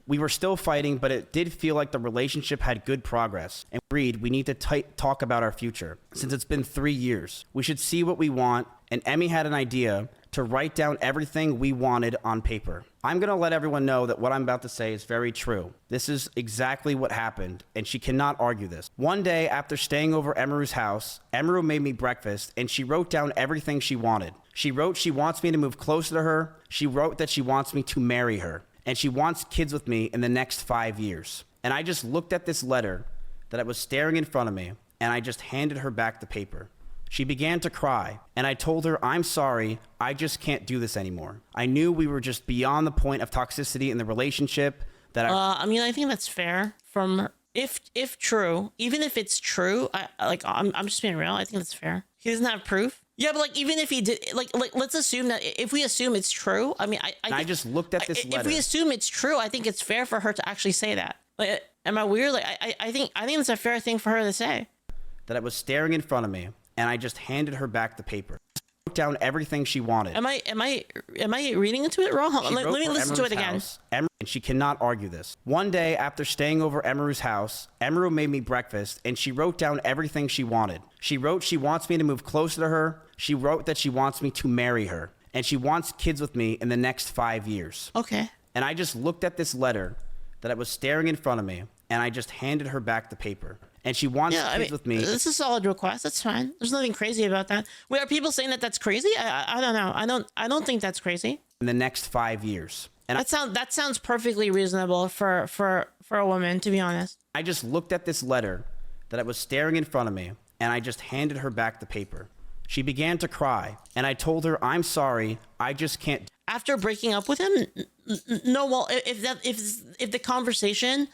We were still fighting, but it did feel like the relationship had good progress. And agreed, we need to talk about our future. Since it's been 3 years, we should see what we want. And Emmy had an idea to write down everything we wanted on paper. I'm gonna let everyone know that what I'm about to say is very true. This is exactly what happened, and she cannot argue this. One day, after staying over Emiru's house, Emiru made me breakfast, and she wrote down everything she wanted. She wrote she wants me to move closer to her. She wrote that she wants me to marry her. And she wants kids with me in the next 5 years. And I just looked at this letter that was staring in front of me, and I just handed her back the paper. She began to cry, and I told her, I'm sorry, I just can't do this anymore. I knew we were just beyond the point of toxicity in the relationship that I mean, I think that's fair from her. If true, even if it's true, I'm just being real. I think that's fair. He doesn't have proof. Yeah, but like, even if he did, like let's assume that if we assume it's true, I mean, I just looked at this letter. If we assume it's true, I think it's fair for her to actually say that. Like, am I weird? Like, I think it's a fair thing for her to say. That it was staring in front of me, and I just handed her back the paper. Wrote down everything she wanted. Am I reading into it wrong? Let me listen to it again. And she cannot argue this. One day, after staying over Emiru's house, Emiru made me breakfast, and she wrote down everything she wanted. She wrote she wants me to move closer to her. She wrote that she wants me to marry her, and she wants kids with me in the next 5 years. Okay. And I just looked at this letter that was staring in front of me, and I just handed her back the paper. And she wants kids with me. This is a solid request. That's fine. There's nothing crazy about that. Wait, are people saying that that's crazy? I don't know. I don't think that's crazy. In the next 5 years. And that sounds perfectly reasonable for a woman, to be honest. I just looked at this letter that was staring in front of me, and I just handed her back the paper. She began to cry, and I told her, I'm sorry, I just can't. After breaking up with him? No, well, if the conversation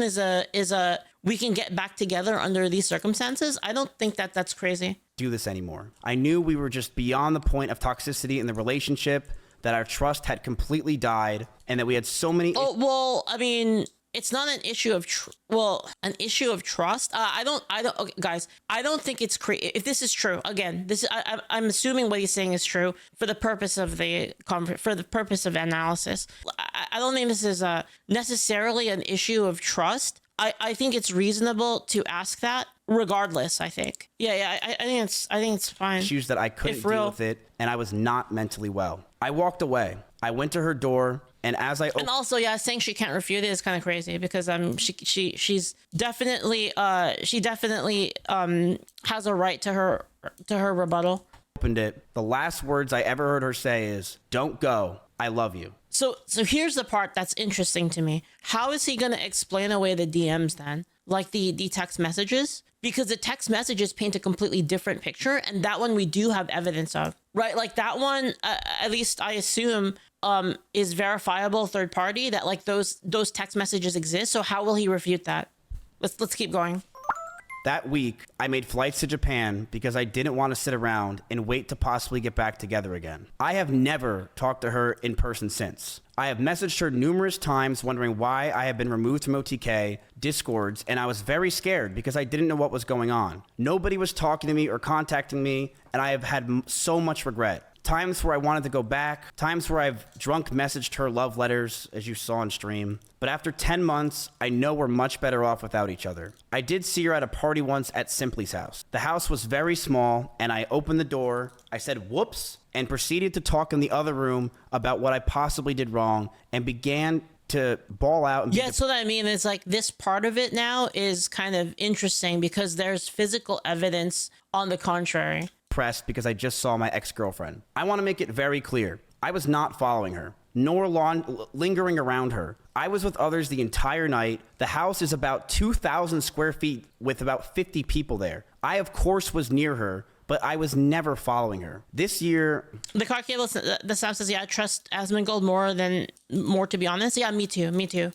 is a we can get back together under these circumstances, I don't think that's crazy. Do this anymore. I knew we were just beyond the point of toxicity in the relationship, that our trust had completely died, and that we had so many. Oh, well, I mean, it's not an issue of an issue of trust. I don't okay, guys, I don't think it's if this is true. Again, I'm assuming what he's saying is true for the purpose of the analysis. I don't think this is necessarily an issue of trust. I think it's reasonable to ask that regardless. I think. Yeah. I think it's fine. Issues that I couldn't deal with it, and I was not mentally well. I walked away. I went to her door, And as I And also, yeah, saying she can't refute it is kind of crazy because she's definitely has a right to her rebuttal. opened it, the last words I ever heard her say is, "Don't go. I love you." So here's the part that's interesting to me. How is he going to explain away the DMs then? Like the text messages? Because the text messages paint a completely different picture, and that one we do have evidence of, right? Like that one, at least I assume, is verifiable third party, that like those text messages exist. So how will he refute that? Let's keep going. That week, I made flights to Japan because I didn't want to sit around and wait to possibly get back together again. I have never talked to her in person since. I have messaged her numerous times wondering why I have been removed from OTK, Discords, and I was very scared because I didn't know what was going on. Nobody was talking to me or contacting me, and I have had so much regret. Times where I wanted to go back, times where I've drunk messaged her love letters, as you saw on stream. But after 10 months, I know we're much better off without each other. I did see her at a party once at Simply's house. The house was very small, and I opened the door, I said whoops, and proceeded to talk in the other room about what I possibly did wrong, and began to bawl out. And yeah, so that I mean, it's like this part of it now is kind of interesting because there's physical evidence on the contrary. Pressed because I just saw my ex-girlfriend. I want to make it very clear. I was not following her, nor lingering around her. I was with others the entire night. The house is about 2,000 square feet with about 50 people there. I, of course, was near her, but I was never following her. This year... The car cable, the staff says, yeah, I trust Asmongold more, to be honest. Yeah, me too.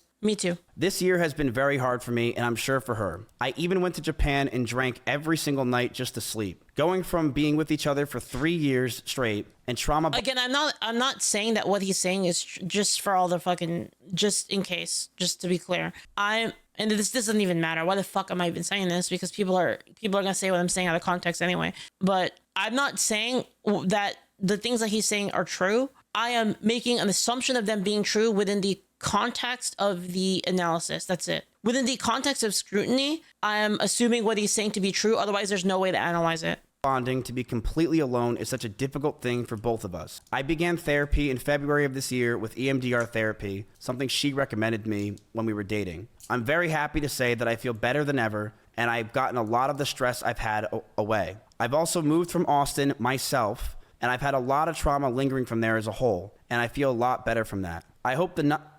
This year has been very hard for me, and I'm sure for her. I even went to Japan and drank every single night just to sleep. Going from being with each other for 3 years straight and trauma... Again, I'm not saying that what he's saying is just for all the fucking... Just in case, just to be clear. And this doesn't even matter. Why the fuck am I even saying this? Because people are going to say what I'm saying out of context anyway. But I'm not saying that the things that he's saying are true. I am making an assumption of them being true within the context of the analysis. That's it. Within the context of scrutiny, I am assuming what he's saying to be true. Otherwise, there's no way to analyze it. Bonding to be completely alone is such a difficult thing for both of us. I began therapy in February of this year with EMDR therapy, something she recommended me when we were dating. I'm very happy to say that I feel better than ever, and I've gotten a lot of the stress I've had away. I've also moved from Austin myself, and I've had a lot of trauma lingering from there as a whole, and I feel a lot better from that.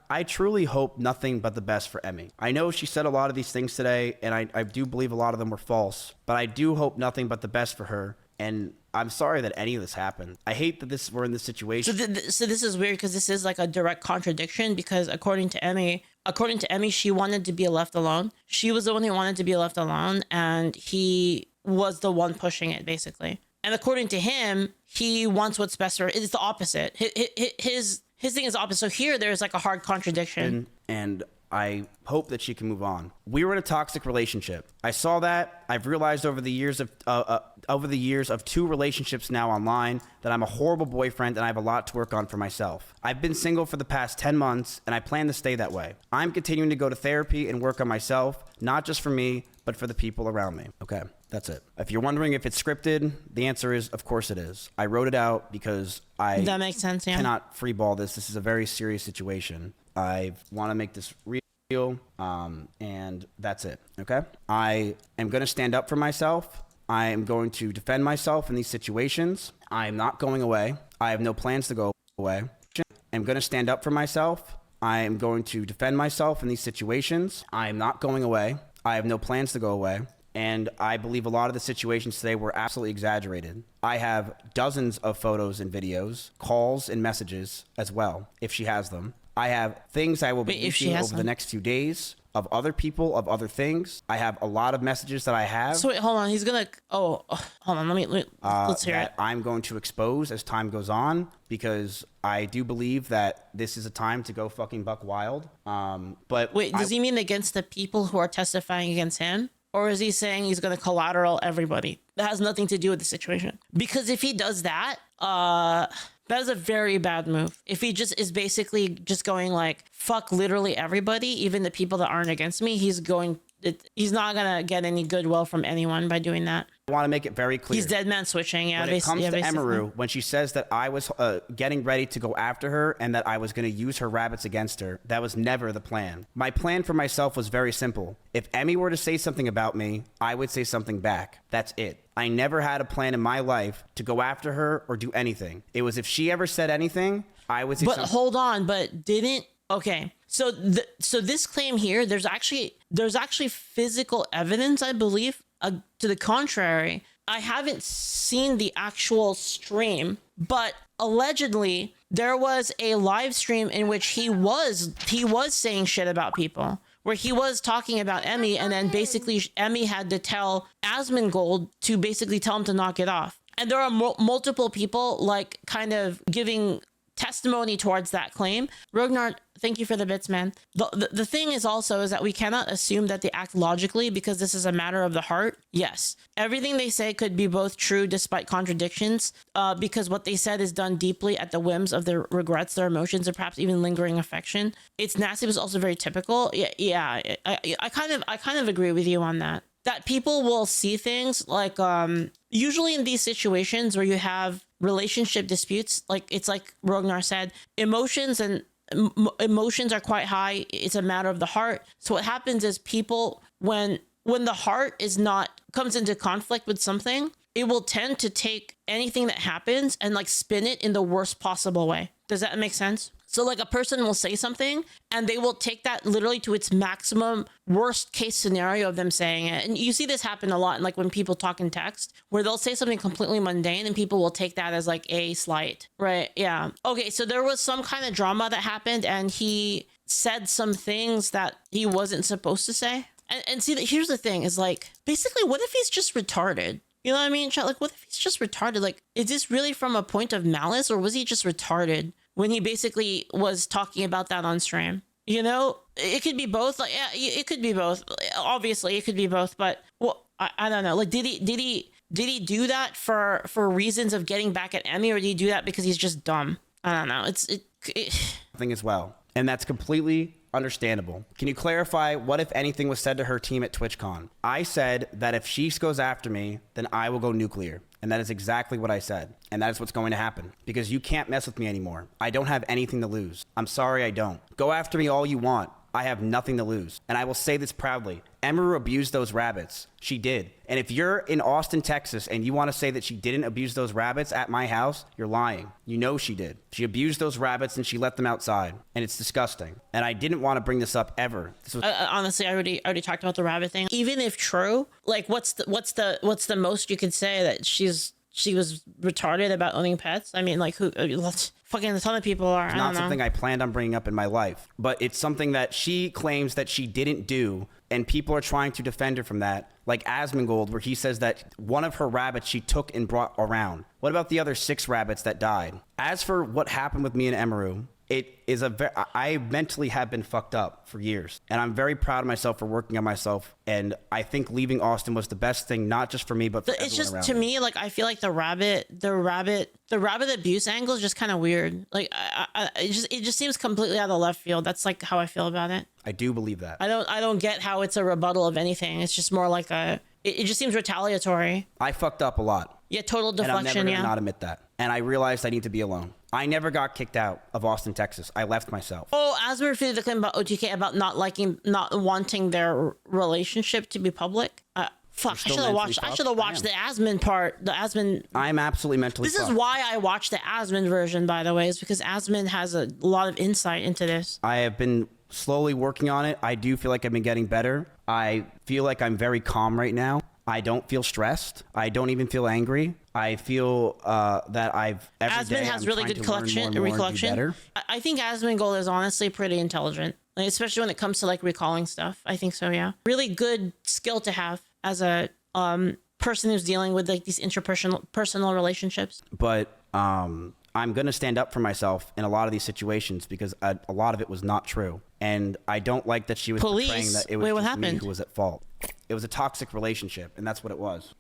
I truly hope nothing but the best for Emmy. I know she said a lot of these things today, and I do believe a lot of them were false, but I do hope nothing but the best for her, and I'm sorry that any of this happened. I hate that we're in this situation. So this is weird because this is like a direct contradiction because according to Emmy, she wanted to be left alone. She was the one who wanted to be left alone, and he was the one pushing it, basically. And according to him, he wants what's best for her. It's the opposite. His thing is opposite. So here, there's like a hard contradiction. And I hope that she can move on. We were in a toxic relationship. I saw that. I've realized over the years of 2 relationships now online that I'm a horrible boyfriend and I have a lot to work on for myself. I've been single for the past 10 months and I plan to stay that way. I'm continuing to go to therapy and work on myself, not just for me, but for the people around me. Okay, that's it. If you're wondering if it's scripted, the answer is, of course it is. I wrote it out because that makes sense, yeah. Cannot freeball this. This is a very serious situation. I want to make this real, and that's it, okay? I am going to stand up for myself. I am going to defend myself in these situations. I am not going away. I have no plans to go away. I'm going to stand up for myself. I am going to defend myself in these situations. I am not going away. I have no plans to go away. And I believe a lot of the situations today were absolutely exaggerated. I have dozens of photos and videos, calls and messages as well, if she has them. I have things I will be using over the next few days of other people, of other things. I have a lot of messages that I have. So wait, hold on. He's gonna. Hold on. Let's hear it. I'm going to expose as time goes on because I do believe that this is a time to go fucking buck wild. But wait, does he mean against the people who are testifying against him? Or is he saying he's going to collateral everybody? That has nothing to do with the situation. Because if he does that, that is a very bad move. If he just is basically just going like, fuck literally everybody, even the people that aren't against me, he's going he's not gonna get any goodwill from anyone by doing that. I want to make it very clear. He's dead man switching. Yeah, when it comes to basically. Emiru, when she says that I was getting ready to go after her and that I was going to use her rabbits against her, that was never the plan. My plan for myself was very simple. If Emmy were to say something about me, I would say something back. That's it. I never had a plan in my life to go after her or do anything. It was if she ever said anything, I would say something. But hold on, but didn't... Okay, so this claim here, there's actually physical evidence, I believe, to the contrary. I haven't seen the actual stream, but allegedly there was a live stream in which he was saying shit about people, where he was talking about Emmy, and then basically Emmy had to tell Asmongold to basically tell him to knock it off. And there are multiple people like kind of giving testimony towards that claim. Ragnar, thank you for the bits, man. The thing is also is that we cannot assume that they act logically because this is a matter of the heart. Yes, everything they say could be both true despite contradictions, because what they said is done deeply at the whims of their regrets, their emotions, or perhaps even lingering affection. It's nasty, but it's also very typical. Yeah. I kind of agree with you on that. That people will see things like usually in these situations where you have relationship disputes, like it's like Ragnar said, emotions are quite high. It's a matter of the heart. So what happens is people, when the heart comes into conflict with something, it will tend to take anything that happens and like spin it in the worst possible way. Does that make sense? So like a person will say something and they will take that literally to its maximum worst case scenario of them saying it. And you see this happen a lot, like when people talk in text, where they'll say something completely mundane and people will take that as like a slight, right? Yeah. Okay, so there was some kind of drama that happened and he said some things that he wasn't supposed to say. And see, here's the thing is like, basically, what if he's just retarded? You know what I mean, chat? Like, what if he's just retarded? Like, is this really from a point of malice, or was he just retarded when he basically was talking about that on stream? You know, it could be both. Like, yeah, it could be both. Obviously, it could be both. But well, I don't know. Like, did he do that for reasons of getting back at Emmy, or did he do that because he's just dumb? I don't know. Thing as well, and that's completely understandable. Can you clarify what, if anything, was said to her team at TwitchCon? I said that if she goes after me, then I will go nuclear. And that is exactly what I said. And that is what's going to happen. Because you can't mess with me anymore. I don't have anything to lose. I'm sorry, I don't. Go after me all you want. I have nothing to lose. And I will say this proudly. Emiru abused those rabbits. She did. And if you're in Austin, Texas, and you want to say that she didn't abuse those rabbits at my house, you're lying. You know she did. She abused those rabbits and she let them outside. And it's disgusting. And I didn't want to bring this up ever. This was honestly, I already talked about the rabbit thing. Even if true, like what's the most you could say that she was retarded about owning pets? I mean, like who? Fucking a ton of people are. It's not something I planned on bringing up in my life, but it's something that she claims that she didn't do, and people are trying to defend her from that. Like Asmongold, where he says that one of her rabbits she took and brought around. What about the other 6 rabbits that died? As for what happened with me and Emiru, it is I mentally have been fucked up for years, and I'm very proud of myself for working on myself. And I think leaving Austin was the best thing, not just for me, but for everyone it's just around to me. Like I feel like the rabbit abuse angle is just kind of weird. Like it just seems completely out of left field. That's like how I feel about it. I do believe that. I don't get how it's a rebuttal of anything. It's just more like it just seems retaliatory. I fucked up a lot. Yeah, total deflection. And I'm never gonna not admit that. And I realized I need to be alone. I never got kicked out of Austin, Texas. I left myself. Oh, Asmer refuted the claim about OTK about not wanting their relationship to be public. Fuck, I should have watched the Asmon part. The Asmon. I'm absolutely mentally This is why I watched the Asmon version, by the way, is because Asmon has a lot of insight into this. I have been slowly working on it. I do feel like I've been getting better. I feel like I'm very calm right now. I don't feel stressed. I don't even feel angry. I feel that Asmon has really good recollection. I think Asmongold is honestly pretty intelligent, like, especially when it comes to like recalling stuff. I think so, yeah. Really good skill to have as a person who's dealing with like these personal relationships. But I'm gonna stand up for myself in a lot of these situations because a lot of it was not true, and I don't like that she was portraying that it was just me who was at fault. It was a toxic relationship, and that's what it was.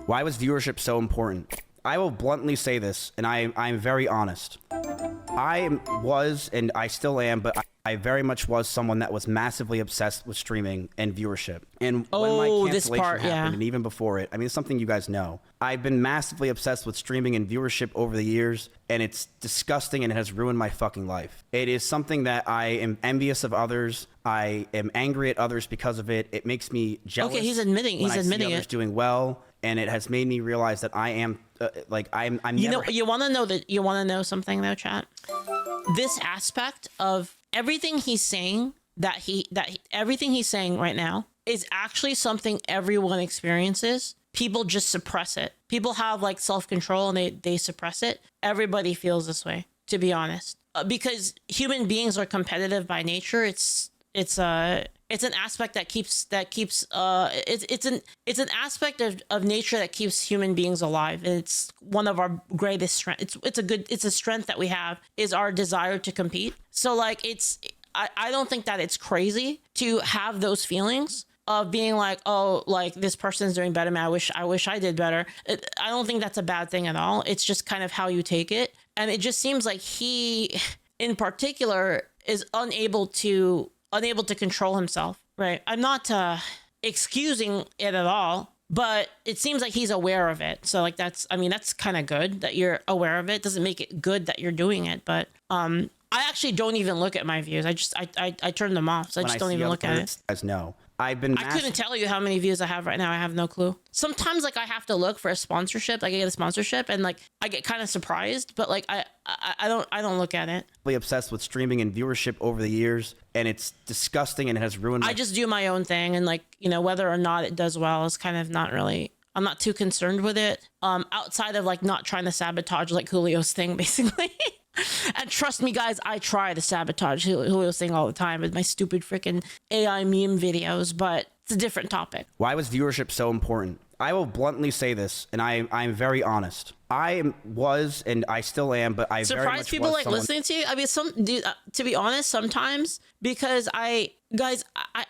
Why was viewership so important? I will bluntly say this, and I'm very honest. I was, and I still am, but I very much was someone that was massively obsessed with streaming and viewership. And when my this cancellation part, happened, yeah. and even before it, I mean, it's something you guys know. I've been massively obsessed with streaming and viewership over the years, and it's disgusting and it has ruined my fucking life. It is something that I am envious of others. I am angry at others because of it. It makes me jealous. Okay, he's admitting when I see it. others doing well, and it has made me realize that I am I'm You never know, you want to know something though, chat. This aspect of everything he's saying everything he's saying right now is actually something everyone experiences. People just suppress it. People have like self-control and they suppress it. Everybody feels this way, to be honest, because human beings are competitive by nature. It's an aspect that keeps it's an aspect of nature that keeps human beings alive. And it's one of our greatest strengths. It's a strength that we have, is our desire to compete. So like I don't think that it's crazy to have those feelings of being like, oh, like this person's doing better than me. I wish I did better. I don't think that's a bad thing at all. It's just kind of how you take it. And it just seems like he in particular is unable to control himself, right? I'm not excusing it at all, but it seems like he's aware of it. So like that's kind of good that you're aware of it. Doesn't make it good that you're doing it, but I actually don't even look at my views. I turn them off, so I just don't even look at it. Guys know. I couldn't tell you how many views I have right now. I have no clue. Sometimes like I have to look for a sponsorship. Like I get a sponsorship and like I get kind of surprised, but like I don't look at it. Obsessed with streaming and viewership over the years, and it's disgusting and it has ruined I just do my own thing, and like, you know, whether or not it does well is kind of not really, I'm not too concerned with it. Outside of like not trying to sabotage like Julio's thing, basically. And trust me, guys, I try to sabotage Julio's thing all the time with my stupid freaking AI meme videos, but it's a different topic. Why was viewership so important? I will bluntly say this, and I'm very honest. I was, and I still am, but I very much people was like someone... listening to you. I mean, dude, to be honest, sometimes because I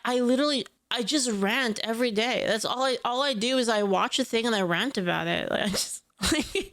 literally, I just rant every day. That's all I do is I watch a thing and I rant about it. Like I just like.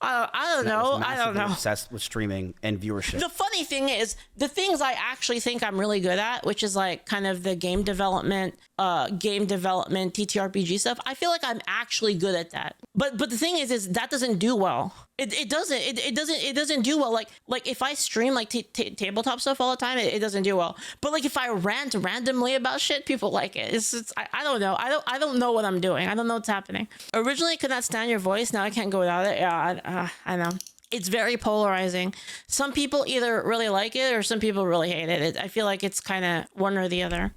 I don't know. Obsessed with streaming and viewership. The funny thing is, the things I actually think I'm really good at, which is like kind of the game development, TTRPG stuff. I feel like I'm actually good at that. But the thing is that doesn't do well. It doesn't do well. Like if I stream like tabletop stuff all the time, it doesn't do well. But like if I rant randomly about shit, people like it. I don't know. I don't know what I'm doing. I don't know what's happening. Originally, could not stand your voice. Now I can't go without it. Yeah, I know. It's very polarizing. Some people either really like it or some people really hate it. I feel like it's kind of one or the other.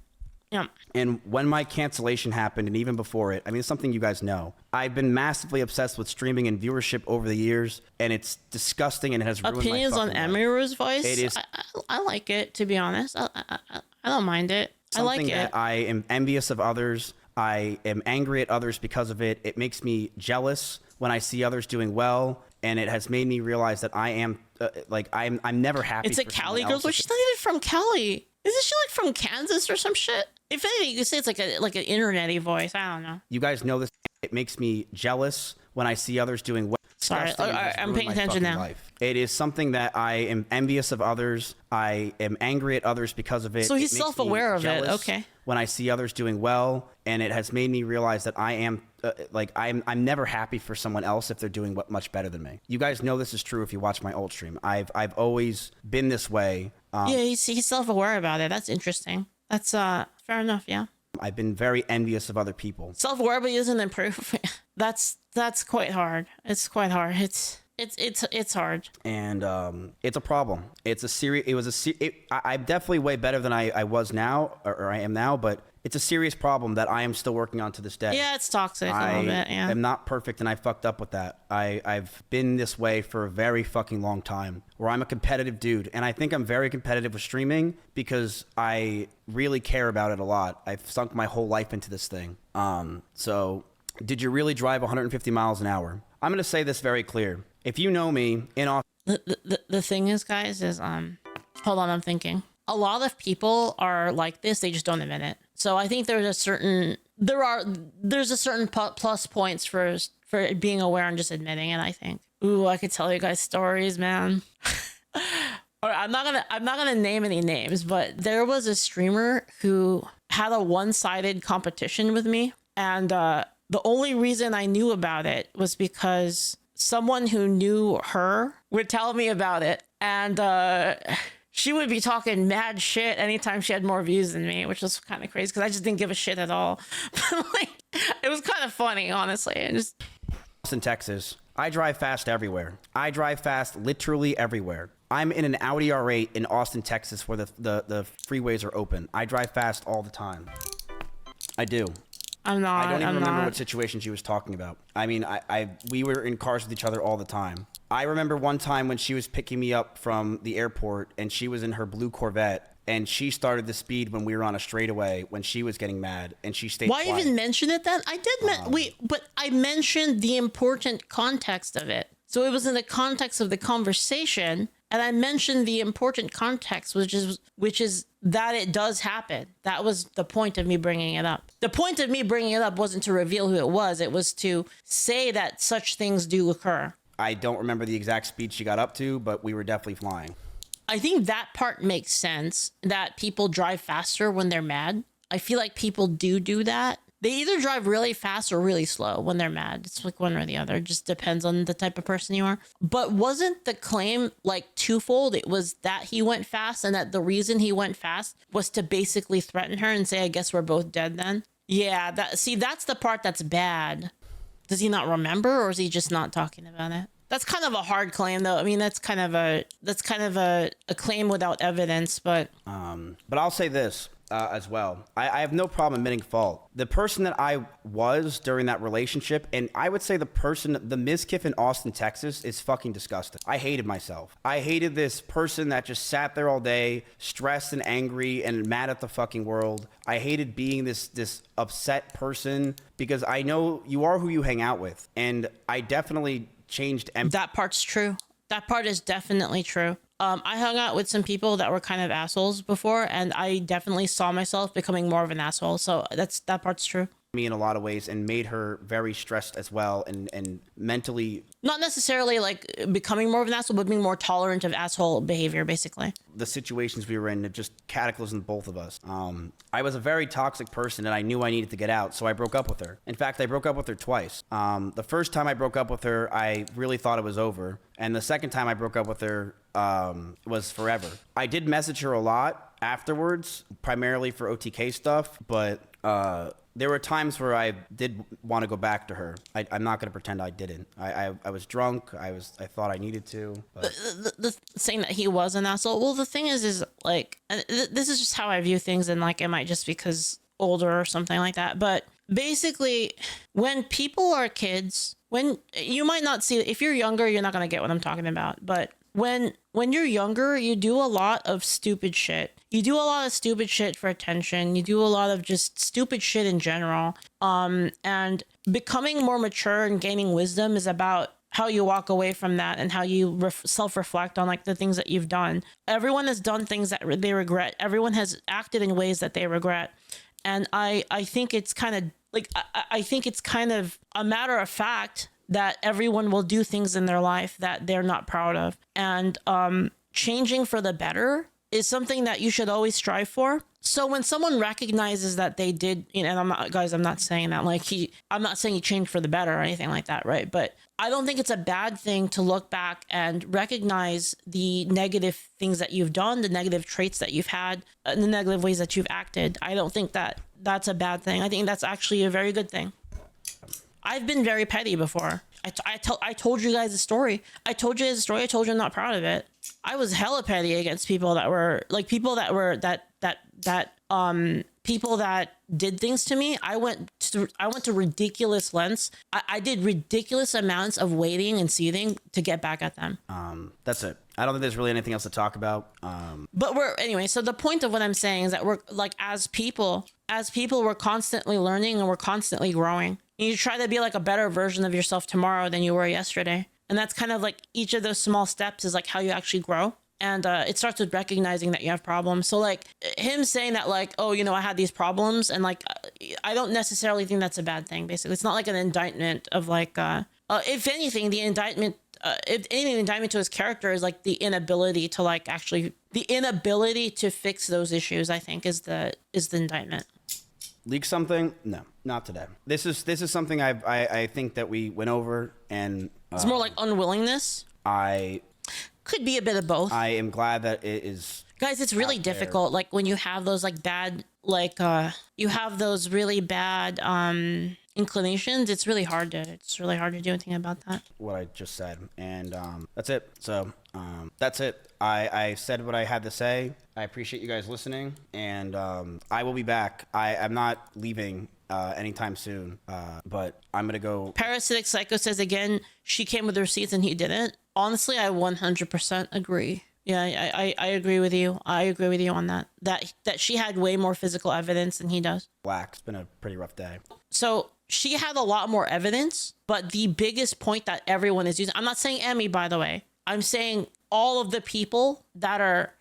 Yeah. And when my cancellation happened, and even before it, I mean, it's something you guys know. I've been massively obsessed with streaming and viewership over the years, and it's disgusting and it has ruined opinions my on Emiru's voice. It is. I like it, to be honest. I don't mind it. I like it. Something that I am envious of others. I am angry at others because of it. It makes me jealous when I see others doing well, and it has made me realize that I am I'm never happy. It's a Cali girl, but she's not even from Cali. Isn't she like from Kansas or some shit? If anything, you could say it's like an internet-y voice. I don't know. You guys know this. It makes me jealous when I see others doing well. Sorry, I'm paying attention now. It is something that I am envious of others. I am angry at others because of it. So he's self-aware of it. Okay. When I see others doing well, and it has made me realize that I am I'm never happy for someone else if they're doing much better than me. You guys know this is true if you watch my old stream. I've always been this way. Yeah, he's self-aware about it. That's interesting. That's fair enough. Yeah. I've been very envious of other people. Self-aware, but he doesn't improve. That's quite hard. It's quite hard. It's hard. And it's a problem. I'm definitely way better than I was now, or I am now, but it's a serious problem that I am still working on to this day. Yeah, it's toxic a little bit. Yeah. I'm not perfect, and I fucked up with that. I've been this way for a very fucking long time, where I'm a competitive dude, and I think I'm very competitive with streaming because I really care about it a lot. I've sunk my whole life into this thing. So did you really drive 150 miles an hour? I'm going to say this very clear. If you know me in off, the thing is, guys, is hold on, I'm thinking. A lot of people are like this. They just don't admit it. So I think there's a certain plus points for being aware and just admitting it. I think. Ooh, I could tell you guys stories, man. All right, I'm not gonna name any names, but there was a streamer who had a one-sided competition with me, and the only reason I knew about it was because someone who knew her would tell me about it, and she would be talking mad shit anytime she had more views than me, which was kind of crazy because I just didn't give a shit at all. But like, it was kind of funny, honestly. And just In Texas, I drive fast everywhere. I drive fast literally everywhere. I'm in an Audi R8 in Austin, Texas, where the freeways are open. I drive fast all the time. I do. I'm not. I don't even I'm remember not. what situation she was talking about. I mean, we were in cars with each other all the time. I remember one time when she was picking me up from the airport and she was in her blue Corvette and she started the speed when we were on a straightaway when she was getting mad and she stayed Why quiet. even mention it then? I did but I mentioned the important context of it. So it was in the context of the conversation, and I mentioned the important context, which is that it does happen. That was the point of me bringing it up. The point of me bringing it up wasn't to reveal who it was. It was to say that such things do occur. I don't remember the exact speed she got up to, but we were definitely flying. I think that part makes sense, that people drive faster when they're mad. I feel like people do that. They either drive really fast or really slow when they're mad. It's like one or the other. It just depends on the type of person you are. But wasn't the claim like twofold? It was that he went fast and that the reason he went fast was to basically threaten her and say, I guess we're both dead then. Yeah, that's the part that's bad. Does he not remember, or is he just not talking about it? That's kind of a hard claim, though. I mean, that's kind of a claim without evidence, but I'll say this as well. I have no problem admitting fault. The person that I was during that relationship, and I would say the Mizkif in Austin, Texas, is fucking disgusting. I hated myself. I hated this person that just sat there all day, stressed and angry and mad at the fucking world. I hated being this upset person because I know you are who you hang out with, and I definitely changed. that part's true. That part is definitely true. I hung out with some people that were kind of assholes before, and I definitely saw myself becoming more of an asshole. So that part's true. Me in a lot of ways and made her very stressed as well and mentally. Not necessarily like becoming more of an asshole, but being more tolerant of asshole behavior, basically. The situations we were in, it just cataclysmed both of us. I was a very toxic person and I knew I needed to get out, so I broke up with her. In fact, I broke up with her twice. The first time I broke up with her, I really thought it was over. And the second time I broke up with her was forever. I did message her a lot afterwards, primarily for OTK stuff, but there were times where I did want to go back to her. I'm not going to pretend I didn't. I was drunk. I thought I needed to. But. The saying that he was an asshole. Well, the thing is like, this is just how I view things, and like it might just because older or something like that. But basically, when people are kids, when you might not see, if you're younger, you're not going to get what I'm talking about. But when you're younger, you do a lot of stupid shit. You do a lot of stupid shit for attention. You do a lot of just stupid shit in general. And becoming more mature and gaining wisdom is about how you walk away from that and how you self-reflect on like the things that you've done. Everyone has done things that they regret. Everyone has acted in ways that they regret. And I think it's kind of like, I think it's kind of a matter of fact that everyone will do things in their life that they're not proud of. And changing for the better is something that you should always strive for. So when someone recognizes that they did, you know, and I'm not saying that like I'm not saying he changed for the better or anything like that, right? But I don't think it's a bad thing to look back and recognize the negative things that you've done, the negative traits that you've had, the negative ways that you've acted. I don't think that that's a bad thing. I think that's actually a very good thing. I've been very petty before. I told you guys a story. I told you I'm not proud of it. I was hella petty against people that were like people that people that did things to me. I went to ridiculous lengths. I did ridiculous amounts of waiting and seething to get back at them. That's it. I don't think there's really anything else to talk about. But anyway, so the point of what I'm saying is that we're like, as people, we're constantly learning and we're constantly growing. You try to be like a better version of yourself tomorrow than you were yesterday. And that's kind of like each of those small steps is like how you actually grow. And it starts with recognizing that you have problems. So like him saying that like, oh, you know, I had these problems. And like, I don't necessarily think that's a bad thing, basically. It's not like an indictment of like, if anything, the indictment if anything, the indictment to his character is like the inability to like actually the inability to fix those issues. I think is the indictment. Leak something? No, not today. This is something I think that we went over, and It's more like unwillingness. Could be a bit of both. I am glad that it is. Guys, it's really difficult. Like when you have those like bad, like you have those really bad inclinations. It's really hard to do anything about that. What I just said, and that's it. So that's it. I said what I had to say. I appreciate you guys listening, and I will be back. I'm not leaving anytime soon, but I'm gonna go. Parasitic Psycho says again, she came with receipts and he didn't. Honestly, I 100% agree. Yeah, I agree with you. I agree with you on that. That she had way more physical evidence than he does. Black. It's been a pretty rough day. So she had a lot more evidence, but the biggest point that everyone is using, I'm not saying Emmy, by the way. I'm saying all of the people that are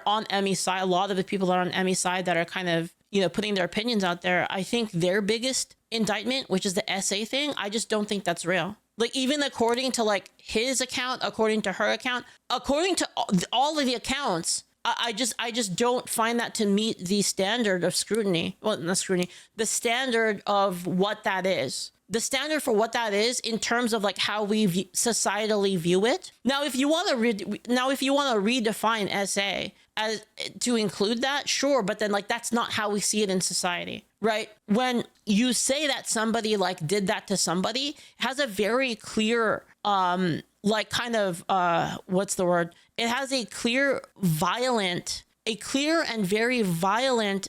on Emmy's side, a lot of the people that are on Emmy's side that are kind of, you know, putting their opinions out there, I think their biggest indictment, which is the SA thing, I just don't think that's real. Like, even according to like his account, according to her account, according to all of the accounts, I just don't find that to meet the standard of scrutiny. Well, not scrutiny, the standard of what that is. The standard for what that is in terms of like how we societally view it. Now, if you want to redefine SA as to include that, sure, but then like that's not how we see it in society, right? When you say that somebody like did that to somebody, it has a very clear like kind of what's the word? It has a clear and very violent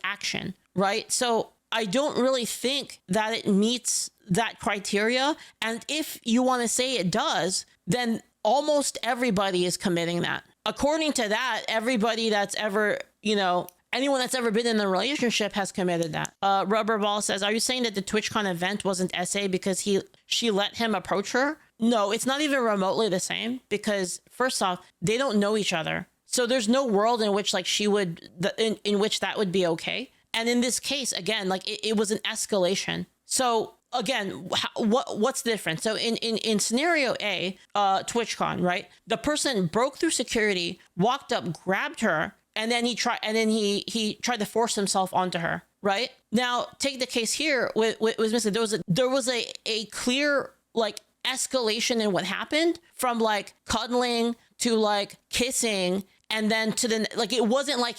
action, right? So I don't really think that it meets that criteria. And if you want to say it does, then almost everybody is committing that. According to that, everybody that's ever, you know, anyone that's ever been in a relationship has committed that. Rubberball says, are you saying that the TwitchCon event wasn't SA because she let him approach her? No, it's not even remotely the same because first off, they don't know each other. So there's no world in which like she would, in which that would be okay. And in this case, again, like it was an escalation. So again, what's the difference? So in scenario A, TwitchCon, right? The person broke through security, walked up, grabbed her, and then he tried to force himself onto her, right? Now take the case here with Mr. There was a clear like escalation in what happened from like cuddling to like kissing, and then to the like it wasn't like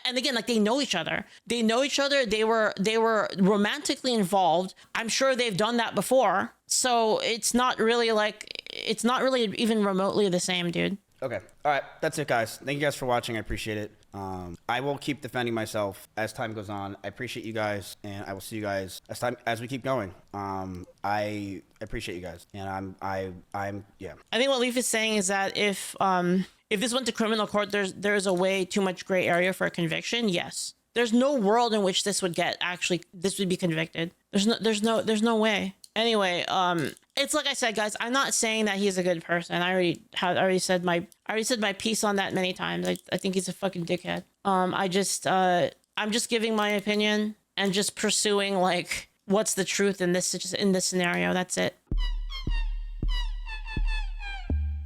and again, like they know each other. They were romantically involved. I'm sure they've done that before. So it's not really even remotely the same, dude. Okay. All right. That's it, guys. Thank you guys for watching. I appreciate it. I will keep defending myself as time goes on. I appreciate you guys, and I will see you guys as we keep going. I appreciate you guys, and I'm yeah. I think what Leaf is saying is that if this went to criminal court, there's a way too much gray area for a conviction. Yes, there's no world in which this would be convicted. There's no way. Anyway, it's like I said, guys. I'm not saying that he's a good person. I already said my piece on that many times. I think he's a fucking dickhead. I'm just giving my opinion and just pursuing like what's the truth in this scenario. That's it.